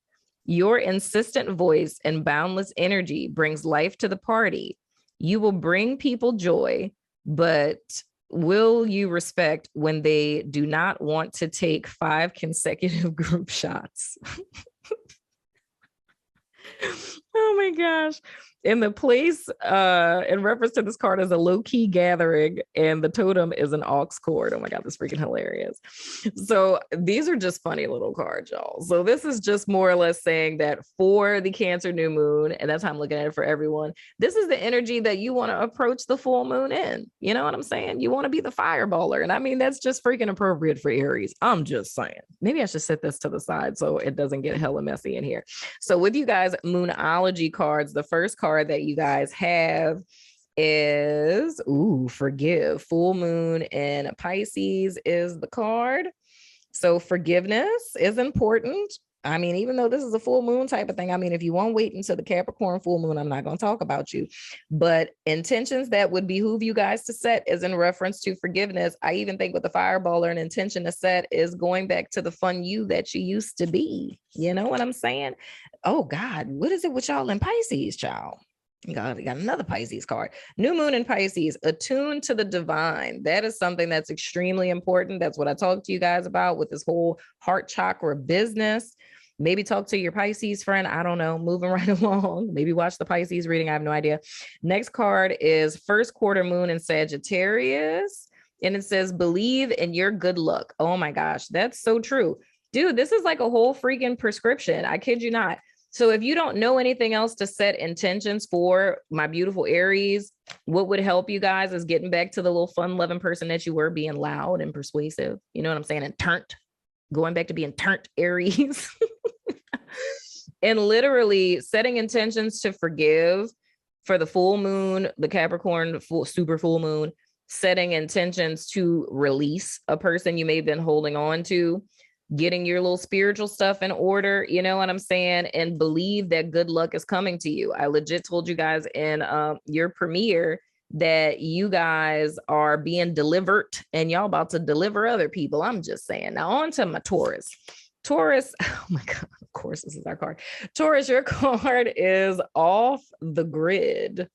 [SPEAKER 1] Your insistent voice and boundless energy brings life to the party. You will bring people joy, but will you respect when they do not want to take 5 consecutive group shots? Oh my gosh. And the place in reference to this card is a low-key gathering, and the totem is an aux cord. Oh my God, that's freaking hilarious. So these are just funny little cards, y'all. So this is just more or less saying that for the Cancer new moon, and that's how I'm looking at it for everyone, this is the energy that you want to approach the full moon in. You know what I'm saying? You want to be the fireballer. And I mean, that's just freaking appropriate for Aries. I'm just saying. Maybe I should set this to the side so it doesn't get hella messy in here. So with you guys, Moonology cards, the first card that you guys have is forgive. Full moon in Pisces is the card. So forgiveness is important. I mean, even though this is a full moon type of thing, I mean, if you want to wait until the Capricorn full moon, I'm not going to talk about you, but intentions that would behoove you guys to set is in reference to forgiveness. I even think with the fireballer, an intention to set is going back to the fun you that you used to be. You know what I'm saying? Oh God, what is it with y'all in Pisces, child? You got another Pisces card. New moon in Pisces, attuned to the divine. That is something that's extremely important. That's what I talked to you guys about with this whole heart chakra business. Maybe talk to your Pisces friend. I don't know. Moving right along. Maybe watch the Pisces reading. I have no idea. Next card is first quarter moon in Sagittarius. And it says, believe in your good luck. Oh my gosh, that's so true. Dude, this is like a whole freaking prescription. I kid you not. So if you don't know anything else to set intentions for, my beautiful Aries, what would help you guys is getting back to the little fun-loving person that you were, being loud and persuasive. You know what I'm saying? And turnt, going back to being turnt Aries. And literally setting intentions to forgive for the full moon, the Capricorn super full moon, setting intentions to release a person you may have been holding on to, getting your little spiritual stuff in order, you know what I'm saying? And believe that good luck is coming to you. I legit told you guys in your premiere that you guys are being delivered and y'all about to deliver other people. I'm just saying. Now on to my Taurus. Taurus, oh my God, of course, this is our card. Taurus, your card is off the grid.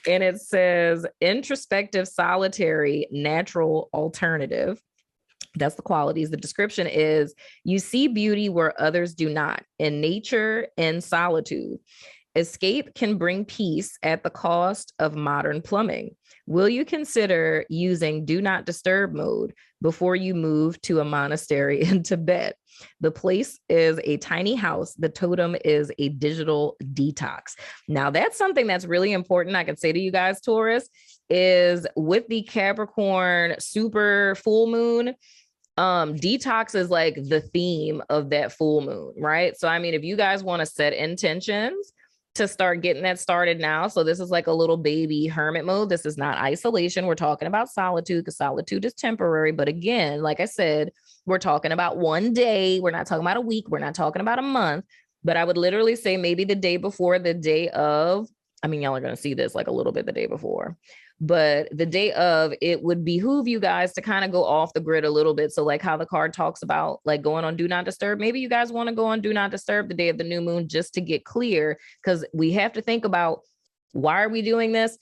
[SPEAKER 1] And it says introspective, solitary, natural, alternative. That's the qualities. The description is you see beauty where others do not, in nature and solitude. Escape can bring peace at the cost of modern plumbing. Will you consider using do not disturb mode before you move to a monastery in Tibet? The place is a tiny house. The totem is a digital detox. Now that's something that's really important. I can say to you guys, Taurus, is with the Capricorn super full moon, detox is like the theme of that full moon, right? So, I mean, if you guys want to set intentions to start getting that started now, so this is like a little baby hermit mode. This is not isolation. We're talking about solitude because solitude is temporary. But again, like I said, we're talking about one day. We're not talking about a week. We're not talking about a month. But I would literally say maybe the day before, the day of, I mean, y'all are going to see this like a little bit the day before. But the day of, it would behoove you guys to kind of go off the grid a little bit. So like how the card talks about like going on do not disturb, maybe you guys want to go on do not disturb the day of the new moon just to get clear, because we have to think about why are we doing this?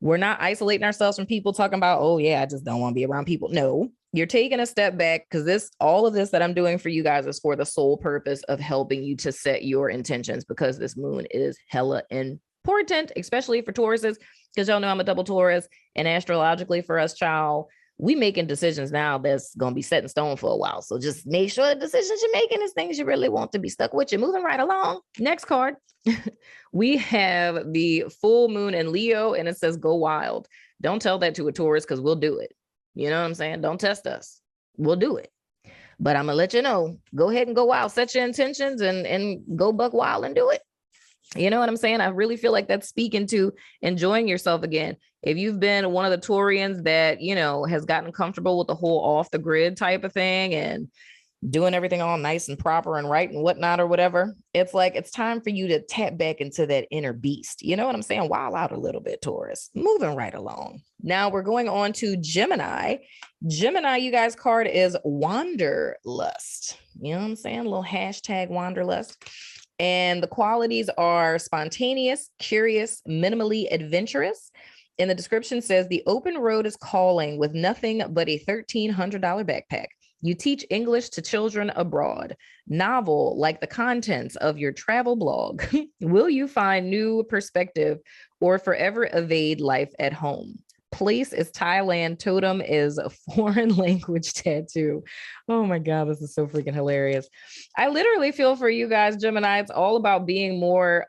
[SPEAKER 1] We're not isolating ourselves from people talking about, oh yeah, I just don't want to be around people. No, you're taking a step back because all of this that I'm doing for you guys is for the sole purpose of helping you to set your intentions, because this moon is hella important, especially for Tauruses, because y'all know I'm a double Taurus, and astrologically for us, child, we making decisions now that's going to be set in stone for a while. So just make sure the decisions you're making is things you really want to be stuck with. You're moving right along. Next card. We have the full moon in Leo, and it says go wild. Don't tell that to a Taurus because we'll do it. You know what I'm saying? Don't test us. We'll do it. But I'm going to let you know, go ahead and go wild. Set your intentions and go buck wild and do it. You know what I'm saying? I really feel like that's speaking to enjoying yourself again. If you've been one of the Taurians that, you know, has gotten comfortable with the whole off the grid type of thing and doing everything all nice and proper and right and whatnot or whatever, it's like it's time for you to tap back into that inner beast. You know what I'm saying? Wild out a little bit, Taurus. Moving right along. Now we're going on to Gemini. Gemini, you guys' card is Wanderlust. You know what I'm saying? A little hashtag Wanderlust. And the qualities are spontaneous, curious, minimally adventurous. And the description says the open road is calling with nothing but a $1,300 backpack. You teach English to children abroad. Novel, like the contents of your travel blog. Will you find new perspective or forever evade life at home? Place is Thailand. Totem is a foreign language tattoo. Oh my God, this is so freaking hilarious. I literally feel for you guys, Gemini. It's all about being more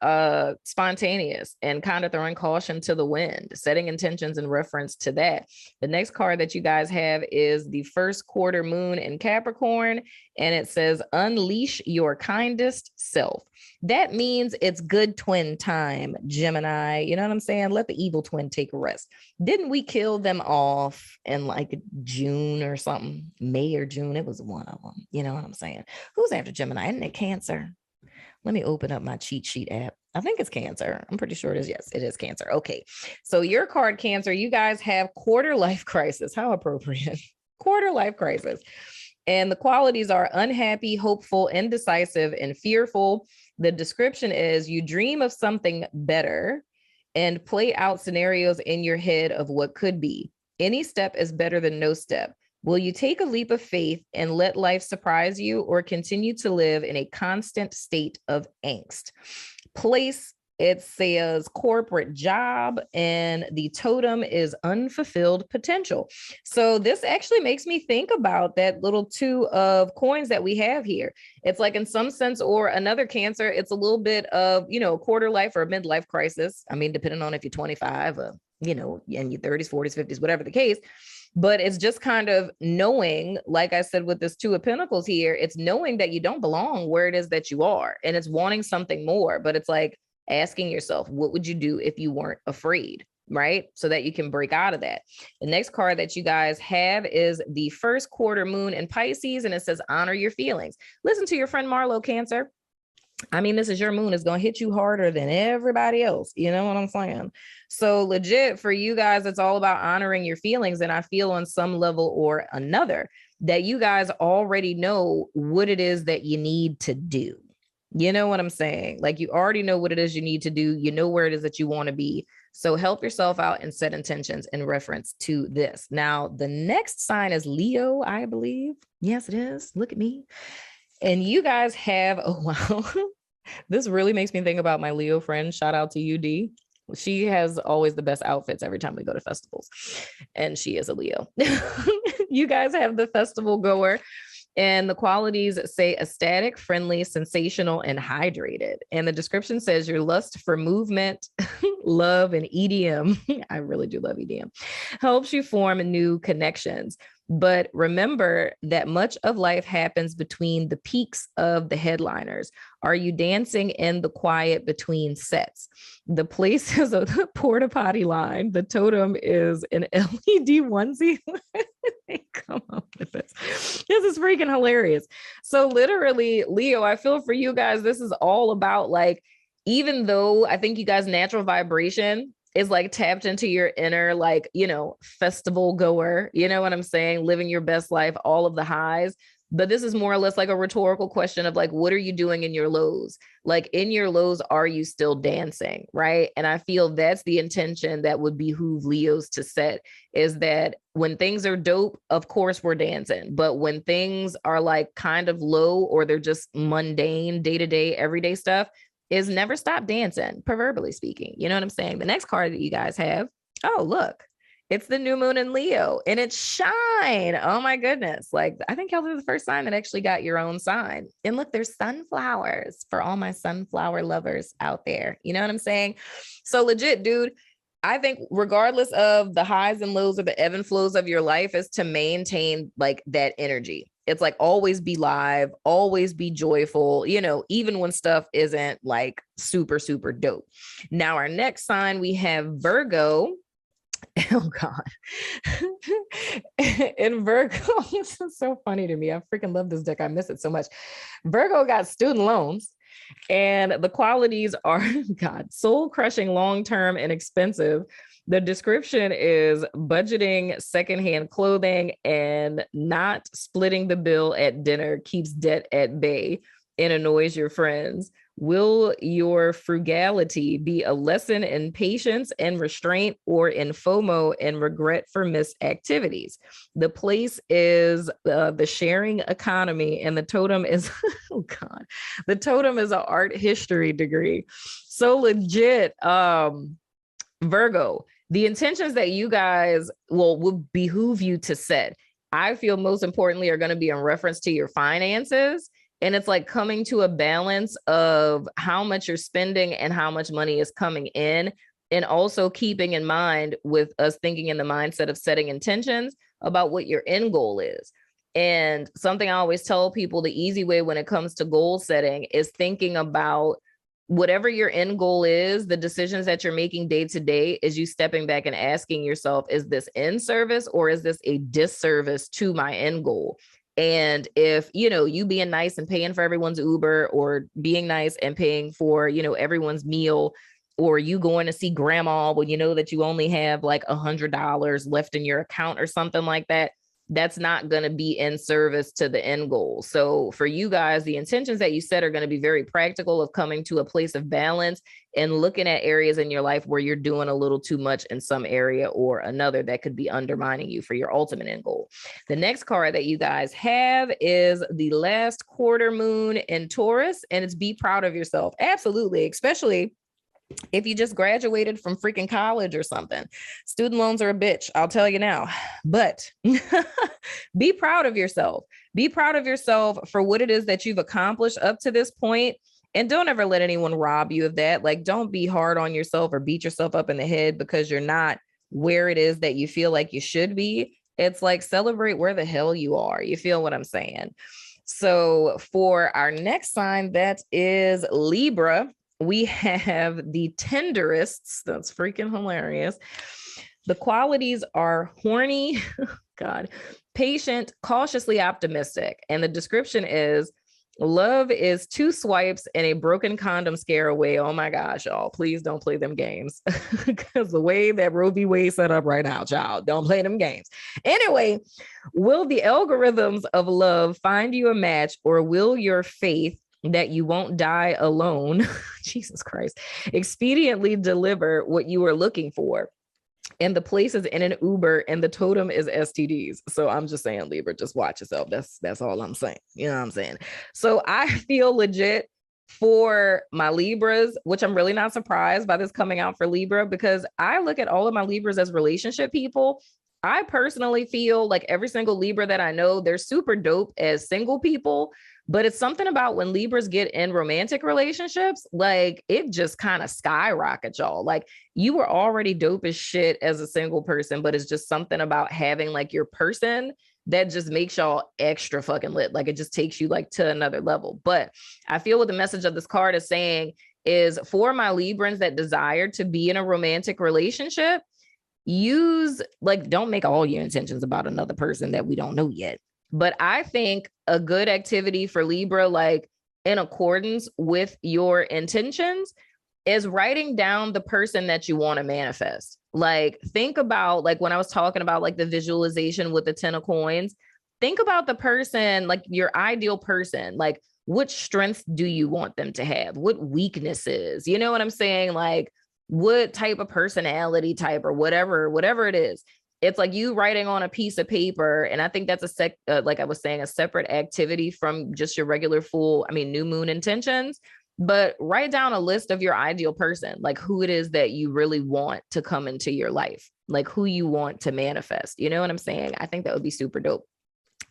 [SPEAKER 1] spontaneous and kind of throwing caution to the wind, setting intentions in reference to that. The next card that you guys have is the first quarter moon in Capricorn, and it says, unleash your kindest self. That means it's good twin time, Gemini. You know what I'm saying? Let the evil twin take a rest. Didn't we kill them off in like June or something? May or June? It was one of them. You know what I'm saying? Who's after Gemini? Isn't it Cancer? Let me open up my cheat sheet app. I think it's Cancer. I'm pretty sure it is. Yes, it is Cancer. Okay. So your card, Cancer, you guys have quarter life crisis. How appropriate. Quarter life crisis. And the qualities are unhappy, hopeful, indecisive, and fearful. The description is you dream of something better and play out scenarios in your head of what could be. Any step is better than no step. Will you take a leap of faith and let life surprise you, or continue to live in a constant state of angst? Place, it says corporate job, and the totem is unfulfilled potential. So this actually makes me think about that little two of coins that we have here. It's like in some sense or another, Cancer, it's a little bit of, you know, quarter life or a midlife crisis. I mean, depending on if you're 25, you know, in your 30s, 40s, 50s, whatever the case. But it's just kind of knowing, like I said, with this Two of Pentacles here, it's knowing that you don't belong where it is that you are, and it's wanting something more. But it's like asking yourself, what would you do if you weren't afraid, right? So that you can break out of that. The next card that you guys have is the first quarter moon in Pisces, and it says honor your feelings. Listen to your friend Marlo, Cancer. I mean, this is your moon. It's going to hit you harder than everybody else. You know what I'm saying? So legit for you guys, it's all about honoring your feelings. And I feel on some level or another that you guys already know what it is that you need to do. You know what I'm saying? Like, you already know what it is you need to do. You know where it is that you want to be. So help yourself out and set intentions in reference to this. Now, the next sign is Leo, I believe. Yes, it is. Look at me. And you guys have, oh, wow. This really makes me think about my Leo friend. Shout out to UD. She has always the best outfits every time we go to festivals. And she is a Leo. You guys have the festival goer. And the qualities say ecstatic, friendly, sensational, and hydrated. And the description says your lust for movement, love, and EDM. I really do love EDM. Helps you form new connections. But remember that much of life happens between the peaks of the headliners. Are you dancing in the quiet between sets? The place is a porta potty line. The totem is an LED onesie. They come up with this. This is freaking hilarious. So literally, Leo, I feel for you guys, this is all about, like, even though I think you guys' natural vibration is like tapped into your inner, like, you know, festival goer, you know what I'm saying? Living your best life, all of the highs. But this is more or less like a rhetorical question of like, what are you doing in your lows? Like, in your lows, are you still dancing? Right. And I feel that's the intention that would behoove Leos to set, is that when things are dope, of course we're dancing. But when things are like kind of low, or they're just mundane, day-to-day, everyday stuff, is never stop dancing, proverbially speaking. You know what I'm saying? The next card that you guys have, oh, look, it's the new moon in Leo, and it's shine. Oh my goodness. Like, I think y'all are the first sign that actually got your own sign. And look, there's sunflowers for all my sunflower lovers out there. You know what I'm saying? So legit, dude, I think regardless of the highs and lows or the ebb and flows of your life, is to maintain like that energy. It's like always be live, always be joyful, you know, even when stuff isn't like super, super dope. Now, our next sign, we have Virgo. Oh God. In Virgo, this is so funny to me. I freaking love this deck. I miss it so much. Virgo got student loans, and the qualities are, God, soul crushing, long-term, and expensive. The description is budgeting secondhand clothing and not splitting the bill at dinner keeps debt at bay and annoys your friends. Will your frugality be a lesson in patience and restraint, or in FOMO and regret for missed activities? The place is the sharing economy, and the totem is, oh God, the totem is an art history degree. So legit, Virgo, the intentions that you guys will behoove you to set, I feel most importantly, are going to be in reference to your finances. And it's like coming to a balance of how much you're spending and how much money is coming in. And also keeping in mind, with us thinking in the mindset of setting intentions about what your end goal is. And something I always tell people, the easy way when it comes to goal setting is thinking about whatever your end goal is, the decisions that you're making day to day, is you stepping back and asking yourself, is this in service or is this a disservice to my end goal? And if, you being nice and paying for everyone's Uber, or being nice and paying for, everyone's meal, or you going to see grandma when you know that you only have like $100 left in your account or something like that, that's not going to be in service to the end goal. So for you guys, the intentions that you set are going to be very practical, of coming to a place of balance and looking at areas in your life where you're doing a little too much in some area or another that could be undermining you for your ultimate end goal. The next card that you guys have is the last quarter moon in Taurus, and it's be proud of yourself. Absolutely. Especially if you just graduated from freaking college or something. Student loans are a bitch, I'll tell you now. But be proud of yourself. Be proud of yourself for what it is that you've accomplished up to this point. And don't ever let anyone rob you of that. Like, don't be hard on yourself or beat yourself up in the head because you're not where it is that you feel like you should be. It's like, celebrate where the hell you are. You feel what I'm saying? So for our next sign, that is Libra, we have the tenderists. That's freaking hilarious. The qualities are horny, God, patient, cautiously optimistic. And the description is, love is 2 swipes and a broken condom scare away. Oh my gosh, y'all, please don't play them games. Because the way that Roe v. Wade set up right now, child, don't play them games. Anyway, will the algorithms of love find you a match, or will your faith that you won't die alone, Jesus Christ, expediently deliver what you are looking for? And the place is in an Uber, and the totem is STDs. So I'm just saying, Libra, just watch yourself. That's all I'm saying. You know what I'm saying? So I feel legit for my Libras, which I'm really not surprised by this coming out for Libra, because I look at all of my Libras as relationship people. I personally feel like every single Libra that I know, they're super dope as single people. But it's something about when Libras get in romantic relationships, like it just kind of skyrockets, y'all. Like, you were already dope as shit as a single person, but it's just something about having like your person that just makes y'all extra fucking lit. Like, it just takes you like to another level. But I feel what the message of this card is saying is, for my Librans that desire to be in a romantic relationship, don't make all your intentions about another person that we don't know yet. But I think a good activity for Libra, like in accordance with your intentions, is writing down the person that you want to manifest. Like, think about, like when I was talking about like the visualization with the 10 of coins, think about the person, like your ideal person. Like, what strengths do you want them to have? What weaknesses? You know what I'm saying? Like, what type of personality type or whatever it is. It's like you writing on a piece of paper. And I think that's like I was saying, a separate activity from just your regular new moon intentions. But write down a list of your ideal person, like who it is that you really want to come into your life, like who you want to manifest. You know what I'm saying? I think that would be super dope.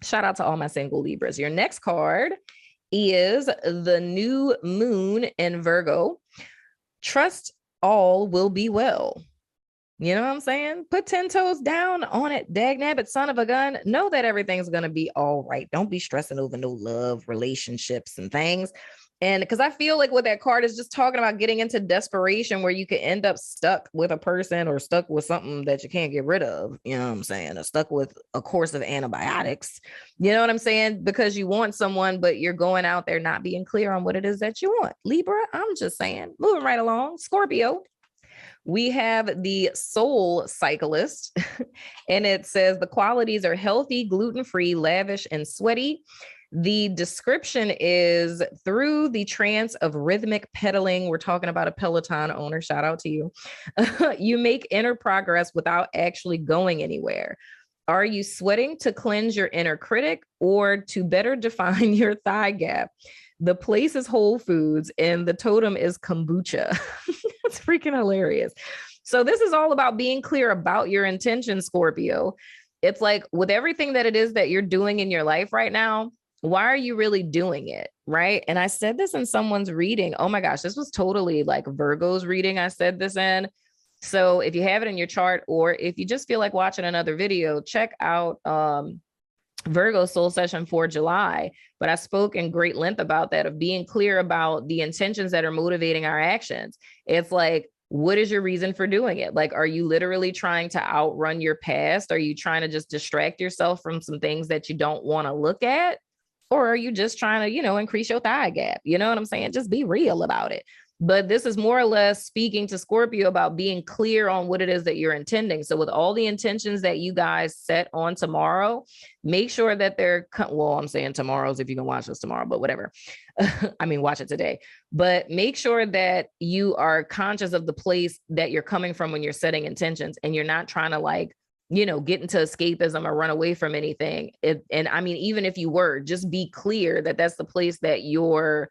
[SPEAKER 1] Shout out to all my single Libras. Your next card is the new moon in Virgo. Trust all will be well. You know what I'm saying? Put 10 toes down on it. Dag nabbit, son of a gun. Know that everything's going to be all right. Don't be stressing over no love, relationships and things. And because I feel like what that card is just talking about, getting into desperation where you could end up stuck with a person or stuck with something that you can't get rid of. You know what I'm saying? Or stuck with a course of antibiotics. You know what I'm saying? Because you want someone, but you're going out there not being clear on what it is that you want. Libra, I'm just saying. Moving right along. Scorpio. We have the soul cyclist, and it says the qualities are healthy, gluten-free, lavish, and sweaty. The description is through the trance of rhythmic pedaling. We're talking about a Peloton owner. Shout out to you. You make inner progress without actually going anywhere. Are you sweating to cleanse your inner critic or to better define your thigh gap? The place is Whole Foods and the totem is kombucha. It's freaking hilarious. So this is all about being clear about your intention, Scorpio. It's like with everything that it is that you're doing in your life right now, why are you really doing it? Right. And I said this in someone's reading. Oh my gosh, this was totally like Virgo's reading. I said this in. So if you have it in your chart, or if you just feel like watching another video, check out Virgo Soul Session for July. But I spoke in great length about that, of being clear about the intentions that are motivating our actions. It's like, what is your reason for doing it? Like, are you literally trying to outrun your past? Are you trying to just distract yourself from some things that you don't want to look at? Or are you just trying to, increase your thigh gap? You know what I'm saying? Just be real about it. But this is more or less speaking to Scorpio about being clear on what it is that you're intending. So with all the intentions that you guys set on tomorrow, make sure that I'm saying tomorrow's if you can watch this tomorrow, but whatever. I mean, watch it today. But make sure that you are conscious of the place that you're coming from when you're setting intentions, and you're not trying to get into escapism or run away from anything. And I mean, even if you were, just be clear that that's the place that you're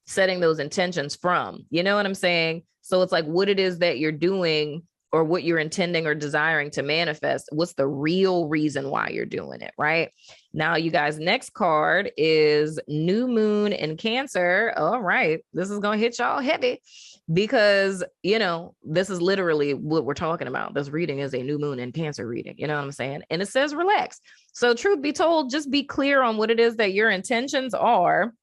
[SPEAKER 1] setting those intentions from. You know what I'm saying? So it's like what it is that you're doing or what you're intending or desiring to manifest. What's the real reason why you're doing it, right? Now, you guys, next card is New Moon in Cancer. All right. This is going to hit y'all heavy because, this is literally what we're talking about. This reading is a New Moon in Cancer reading. You know what I'm saying? And it says relax. So truth be told, just be clear on what it is that your intentions are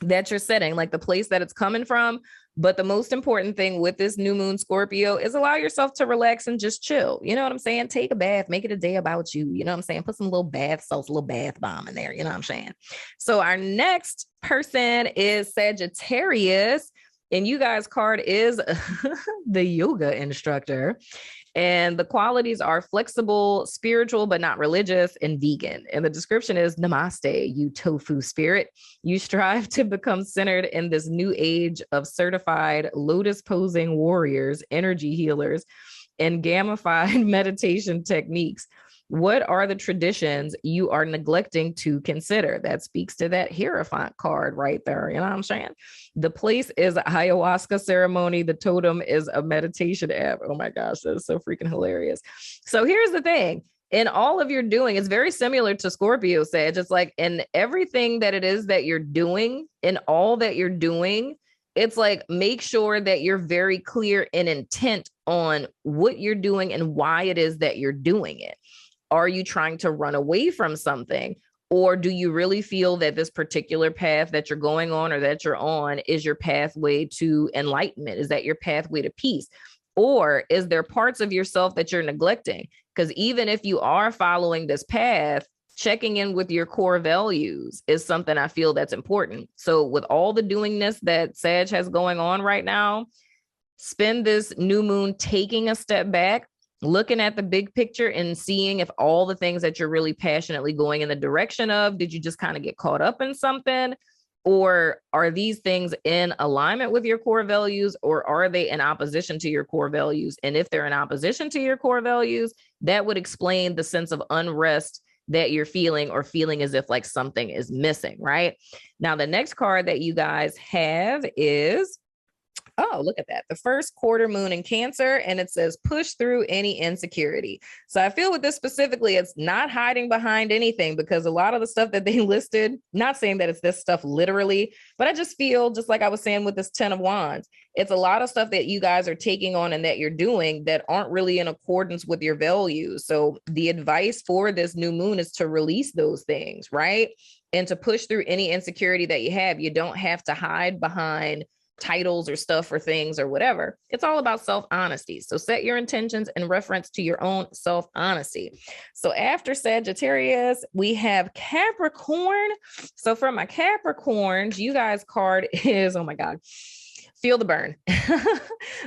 [SPEAKER 1] that you're setting, like the place that it's coming from. But the most important thing with this new moon, Scorpio, is allow yourself to relax and just chill. You know what I'm saying? Take a bath, make it a day about you. You know what I'm saying? Put some little bath salts, a little bath bomb in there. You know what I'm saying? So our next person is Sagittarius, and you guys' card is the yoga instructor. And the qualities are flexible, spiritual, but not religious, and vegan. And the description is Namaste, you tofu spirit. You strive to become centered in this new age of certified lotus posing warriors, energy healers, and gamified meditation techniques. What are the traditions you are neglecting to consider? That speaks to that Hierophant card right there. You know what I'm saying? The place is ayahuasca ceremony. The totem is a meditation app. Oh my gosh, that is so freaking hilarious. So here's the thing. In all of your doing, it's very similar to Scorpio Sag. It's like in everything that it is that you're doing, in all that you're doing, it's like, make sure that you're very clear and intent on what you're doing and why it is that you're doing it. Are you trying to run away from something? Or do you really feel that this particular path that you're going on or that you're on is your pathway to enlightenment? Is that your pathway to peace? Or is there parts of yourself that you're neglecting? Because even if you are following this path, checking in with your core values is something I feel that's important. So with all the doingness that Sag has going on right now, spend this new moon taking a step back, looking at the big picture and seeing if all the things that you're really passionately going in the direction of, did you just kind of get caught up in something? Or are these things in alignment with your core values, or are they in opposition to your core values? And if they're in opposition to your core values, that would explain the sense of unrest that you're feeling, or feeling as if like something is missing, right? Now, the next card that you guys have is, oh, look at that. The first quarter moon in Cancer, and it says push through any insecurity. So I feel with this specifically, it's not hiding behind anything, because a lot of the stuff that they listed, not saying that it's this stuff literally, but I just feel just like I was saying with this 10 of Wands, it's a lot of stuff that you guys are taking on and that you're doing that aren't really in accordance with your values. So the advice for this new moon is to release those things, right? And to push through any insecurity that you have. You don't have to hide behind titles or stuff or things or whatever. It's all about self-honesty. So set your intentions in reference to your own self-honesty. So after Sagittarius, we have Capricorn. So for my Capricorns, you guys' card is, oh my God, feel the burn.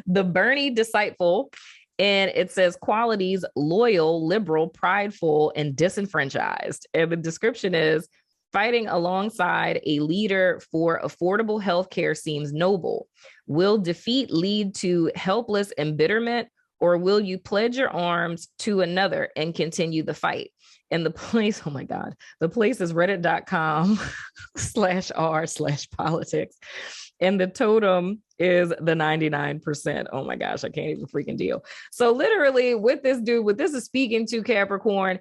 [SPEAKER 1] The Bernie Disciple. And it says qualities: loyal, liberal, prideful, and disenfranchised. And the description is Fighting alongside a leader for affordable healthcare seems noble. Will defeat lead to helpless embitterment, or will you pledge your arms to another and continue the fight? And the place, oh my God, the place is reddit.com/r/politics. And the totem is the 99%. Oh my gosh, I can't even freaking deal. So literally with this dude, what this is speaking to, Capricorn,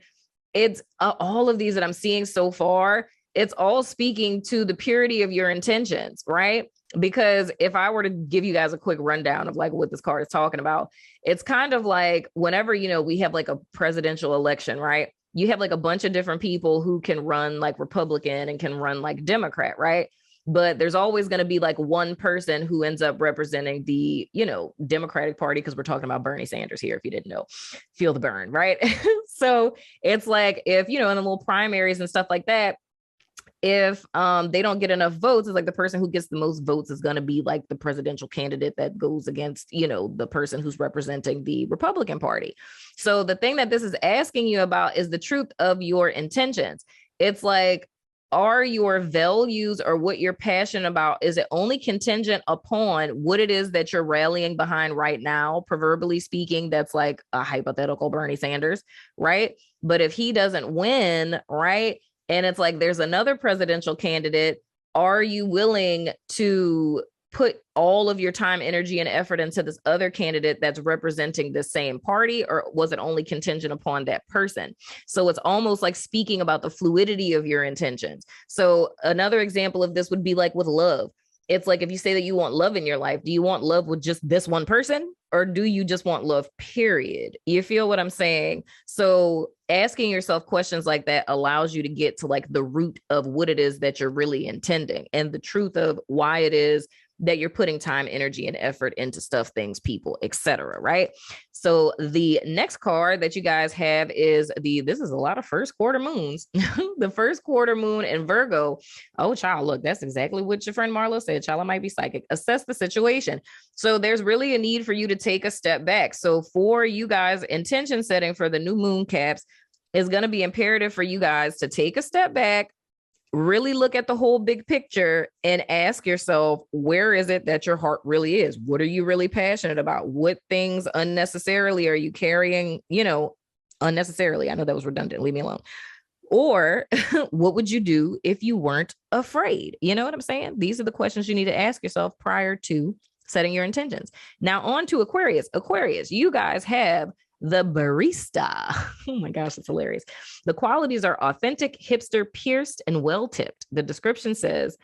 [SPEAKER 1] it's all of these that I'm seeing so far, it's all speaking to the purity of your intentions, right? Because if I were to give you guys a quick rundown of like what this card is talking about, it's kind of like whenever, you know, we have like a presidential election, right? You have like a bunch of different people who can run like Republican and can run like Democrat, right? But there's always going to be like one person who ends up representing the, you know, Democratic Party, because we're talking about Bernie Sanders here, if you didn't know. Feel the burn, right? So it's like if, you know, in the little primaries and stuff like that, if they don't get enough votes, it's like the person who gets the most votes is going to be like the presidential candidate that goes against, you know, the person who's representing the Republican Party. So the thing that this is asking you about is the truth of your intentions. It's like, are your values or what you're passionate about, is it only contingent upon what it is that you're rallying behind right now, proverbially speaking? That's like a hypothetical Bernie Sanders, right? But if he doesn't win, right, and it's like there's another presidential candidate, are you willing to put all of your time, energy, and effort into this other candidate that's representing the same party, or was it only contingent upon that person? So it's almost like speaking about the fluidity of your intentions. So another example of this would be like with love. It's like if you say that you want love in your life, do you want love with just this one person, or do you just want love, period? You feel what I'm saying? So asking yourself questions like that allows you to get to like the root of what it is that you're really intending and the truth of why it is that you're putting time, energy, and effort into stuff, things, people, etc. Right? So the next card that you guys have is this is a lot of first quarter moons. The first quarter moon in Virgo. Oh, child, look, that's exactly what your friend Marlo said. Child, I might be psychic. Assess the situation. So there's really a need for you to take a step back. So for you guys, intention setting for the new moon caps is going to be imperative for you guys to take a step back, really look at the whole big picture and ask yourself, where is it that your heart really is? What are you really passionate about? What things unnecessarily are you carrying, you know, unnecessarily? I know that was redundant. Leave me alone. Or what would you do if you weren't afraid? You know what I'm saying? These are the questions you need to ask yourself prior to setting your intentions. Now on to Aquarius. Aquarius, you guys have the barista. Oh my gosh, it's hilarious. The qualities are authentic, hipster, pierced, and well-tipped. The description says,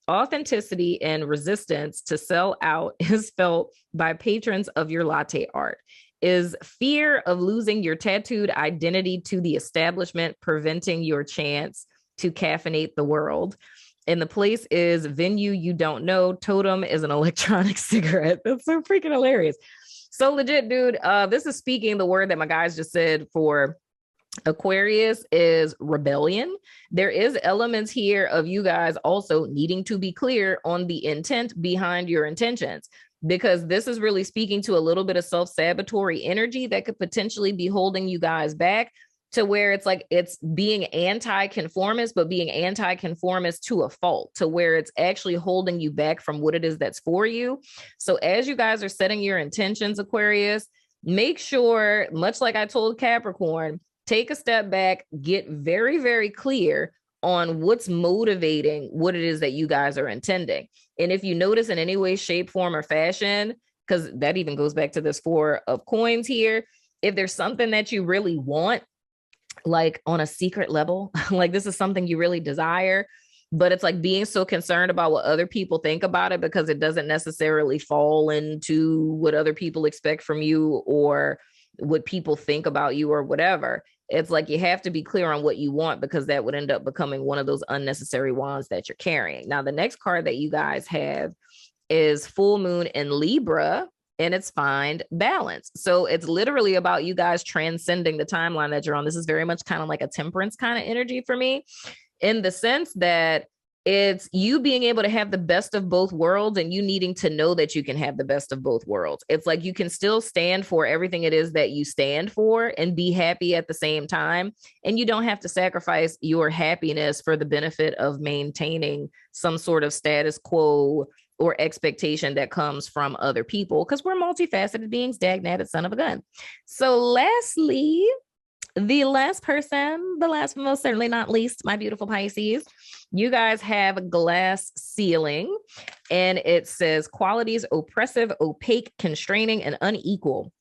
[SPEAKER 1] authenticity and resistance to sell out is felt by patrons of your latte art. Is fear of losing your tattooed identity to the establishment preventing your chance to caffeinate the world? And the place is venue you don't know. Totem is an electronic cigarette. That's so freaking hilarious. So legit, dude, this is speaking the word that my guys just said for Aquarius is rebellion. There is elements here of you guys also needing to be clear on the intent behind your intentions, because this is really speaking to a little bit of self-sabotatory energy that could potentially be holding you guys back, to where it's like it's being anti-conformist, but being anti-conformist to a fault, to where it's actually holding you back from what it is that's for you. So as you guys are setting your intentions, Aquarius, make sure, much like I told Capricorn, take a step back, get very, very clear on what's motivating what it is that you guys are intending. And if you notice in any way, shape, form, or fashion, because that even goes back to this Four of Coins here, if there's something that you really want, like on a secret level, like this is something you really desire, but it's like being so concerned about what other people think about it because it doesn't necessarily fall into what other people expect from you or what people think about you or whatever. It's like you have to be clear on what you want, because that would end up becoming one of those unnecessary wands that you're carrying. Now, the next card that you guys have is full moon in Libra, and it's find balance. So it's literally about you guys transcending the timeline that you're on. This is very much kind of like a temperance kind of energy for me, in the sense that It's you being able to have the best of both worlds and you needing to know that you can have the best of both worlds. It's like you can still stand for everything it is that you stand for and be happy at the same time. And you don't have to sacrifice your happiness for the benefit of maintaining some sort of status quo or expectation that comes from other people, because we're multifaceted beings, dag-nabbit son of a gun. So lastly, the last person, the last but most certainly not least, my beautiful Pisces, you guys have a glass ceiling, and it says qualities oppressive, opaque, constraining, and unequal.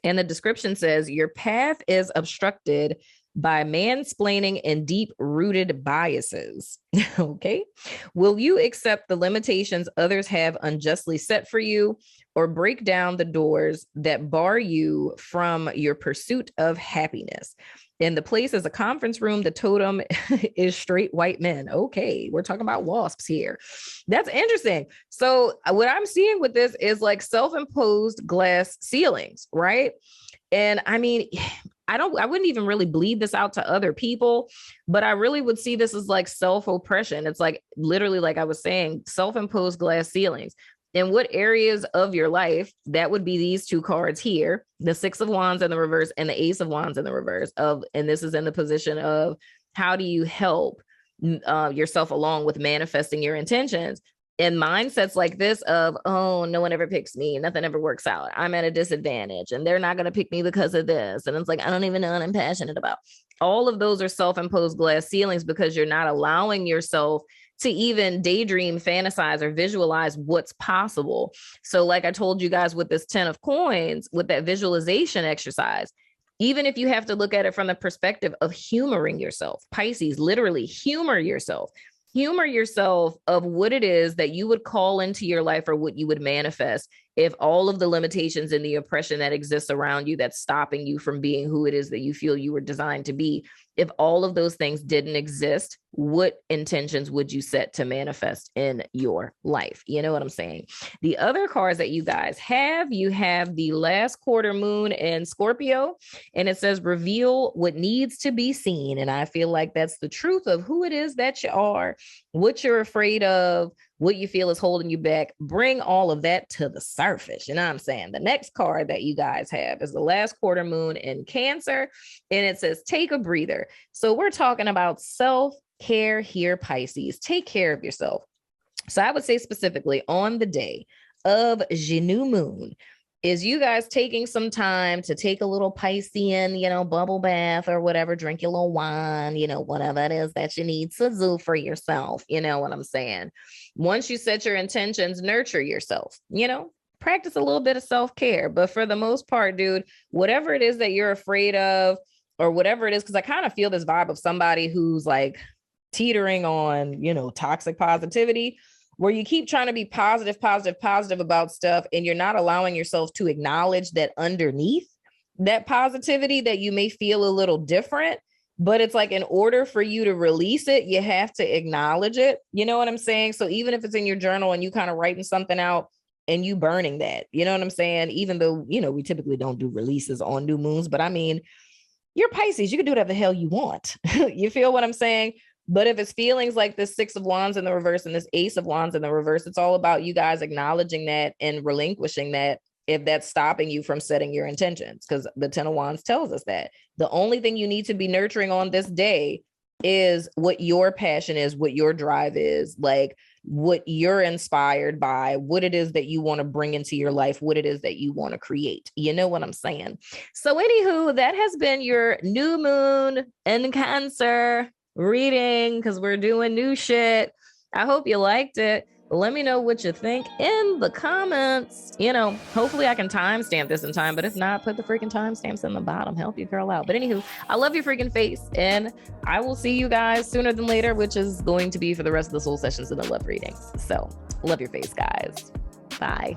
[SPEAKER 1] And the description says your path is obstructed by mansplaining and deep-rooted biases. Okay. Will you accept the limitations others have unjustly set for you, or break down the doors that bar you from your pursuit of happiness? And the place is a conference room. The totem is straight white men. Okay, we're talking about wasps here. That's interesting. So what I'm seeing with this is like self-imposed glass ceilings, right? And I mean, I wouldn't even really bleed this out to other people, but I really would see this as like self-oppression. It's like literally, like I was saying, self-imposed glass ceilings. In what areas of your life? That would be these two cards here, the Six of Wands in the reverse and the Ace of Wands in the reverse and this is in the position of how do you help yourself along with manifesting your intentions? And mindsets like this of, oh, no one ever picks me. Nothing ever works out. I'm at a disadvantage and they're not going to pick me because of this. And it's like, I don't even know what I'm passionate about. All of those are self-imposed glass ceilings because you're not allowing yourself to even daydream, fantasize, or visualize what's possible. So like I told you guys with this 10 of coins, with that visualization exercise, even if you have to look at it from the perspective of humoring yourself, Pisces, literally humor yourself of what it is that you would call into your life or what you would manifest if all of the limitations and the oppression that exists around you that's stopping you from being who it is that you feel you were designed to be. If all of those things didn't exist, what intentions would you set to manifest in your life? You know what I'm saying? The other cards that you guys have, you have the last quarter moon in Scorpio, and it says reveal what needs to be seen. And I feel like that's the truth of who it is that you are, what you're afraid of, what you feel is holding you back. Bring all of that to the surface. You know what I'm saying? The next card that you guys have is the last quarter moon in Cancer, and it says take a breather. So we're talking about self-care here, Pisces. Take care of yourself. So I would say specifically on the day of the new moon, is you guys taking some time to take a little Piscean, bubble bath or whatever, drink your little wine, whatever it is that you need to do for yourself. You know what I'm saying? Once you set your intentions, nurture yourself, practice a little bit of self-care. But for the most part, dude, whatever it is that you're afraid of or whatever it is, because I kind of feel this vibe of somebody who's like teetering on, toxic positivity, where you keep trying to be positive about stuff, and you're not allowing yourself to acknowledge that underneath that positivity that you may feel a little different. But it's like, in order for you to release it, you have to acknowledge it. You know what I'm saying? So even if it's in your journal and you kind of writing something out and you burning that, you know what I'm saying? Even though, we typically don't do releases on new moons, but I mean, you're Pisces, you can do whatever the hell you want. You feel what I'm saying? But if it's feelings like this Six of Wands in the reverse and this Ace of Wands in the reverse, it's all about you guys acknowledging that and relinquishing that if that's stopping you from setting your intentions. Because the 10 of Wands tells us that the only thing you need to be nurturing on this day is what your passion is, what your drive is, like what you're inspired by, what it is that you want to bring into your life, what it is that you want to create. You know what I'm saying? So anywho, that has been your new moon in Cancer reading, because we're doing new shit. I hope you liked it. Let me know what you think in the comments. Hopefully I can timestamp this in time, but if not, put the freaking timestamps in the bottom. Help your girl out. But anywho, I love your freaking face, and I will see you guys sooner than later, which is going to be for the rest of the soul sessions and the love readings. So love your face, guys. Bye.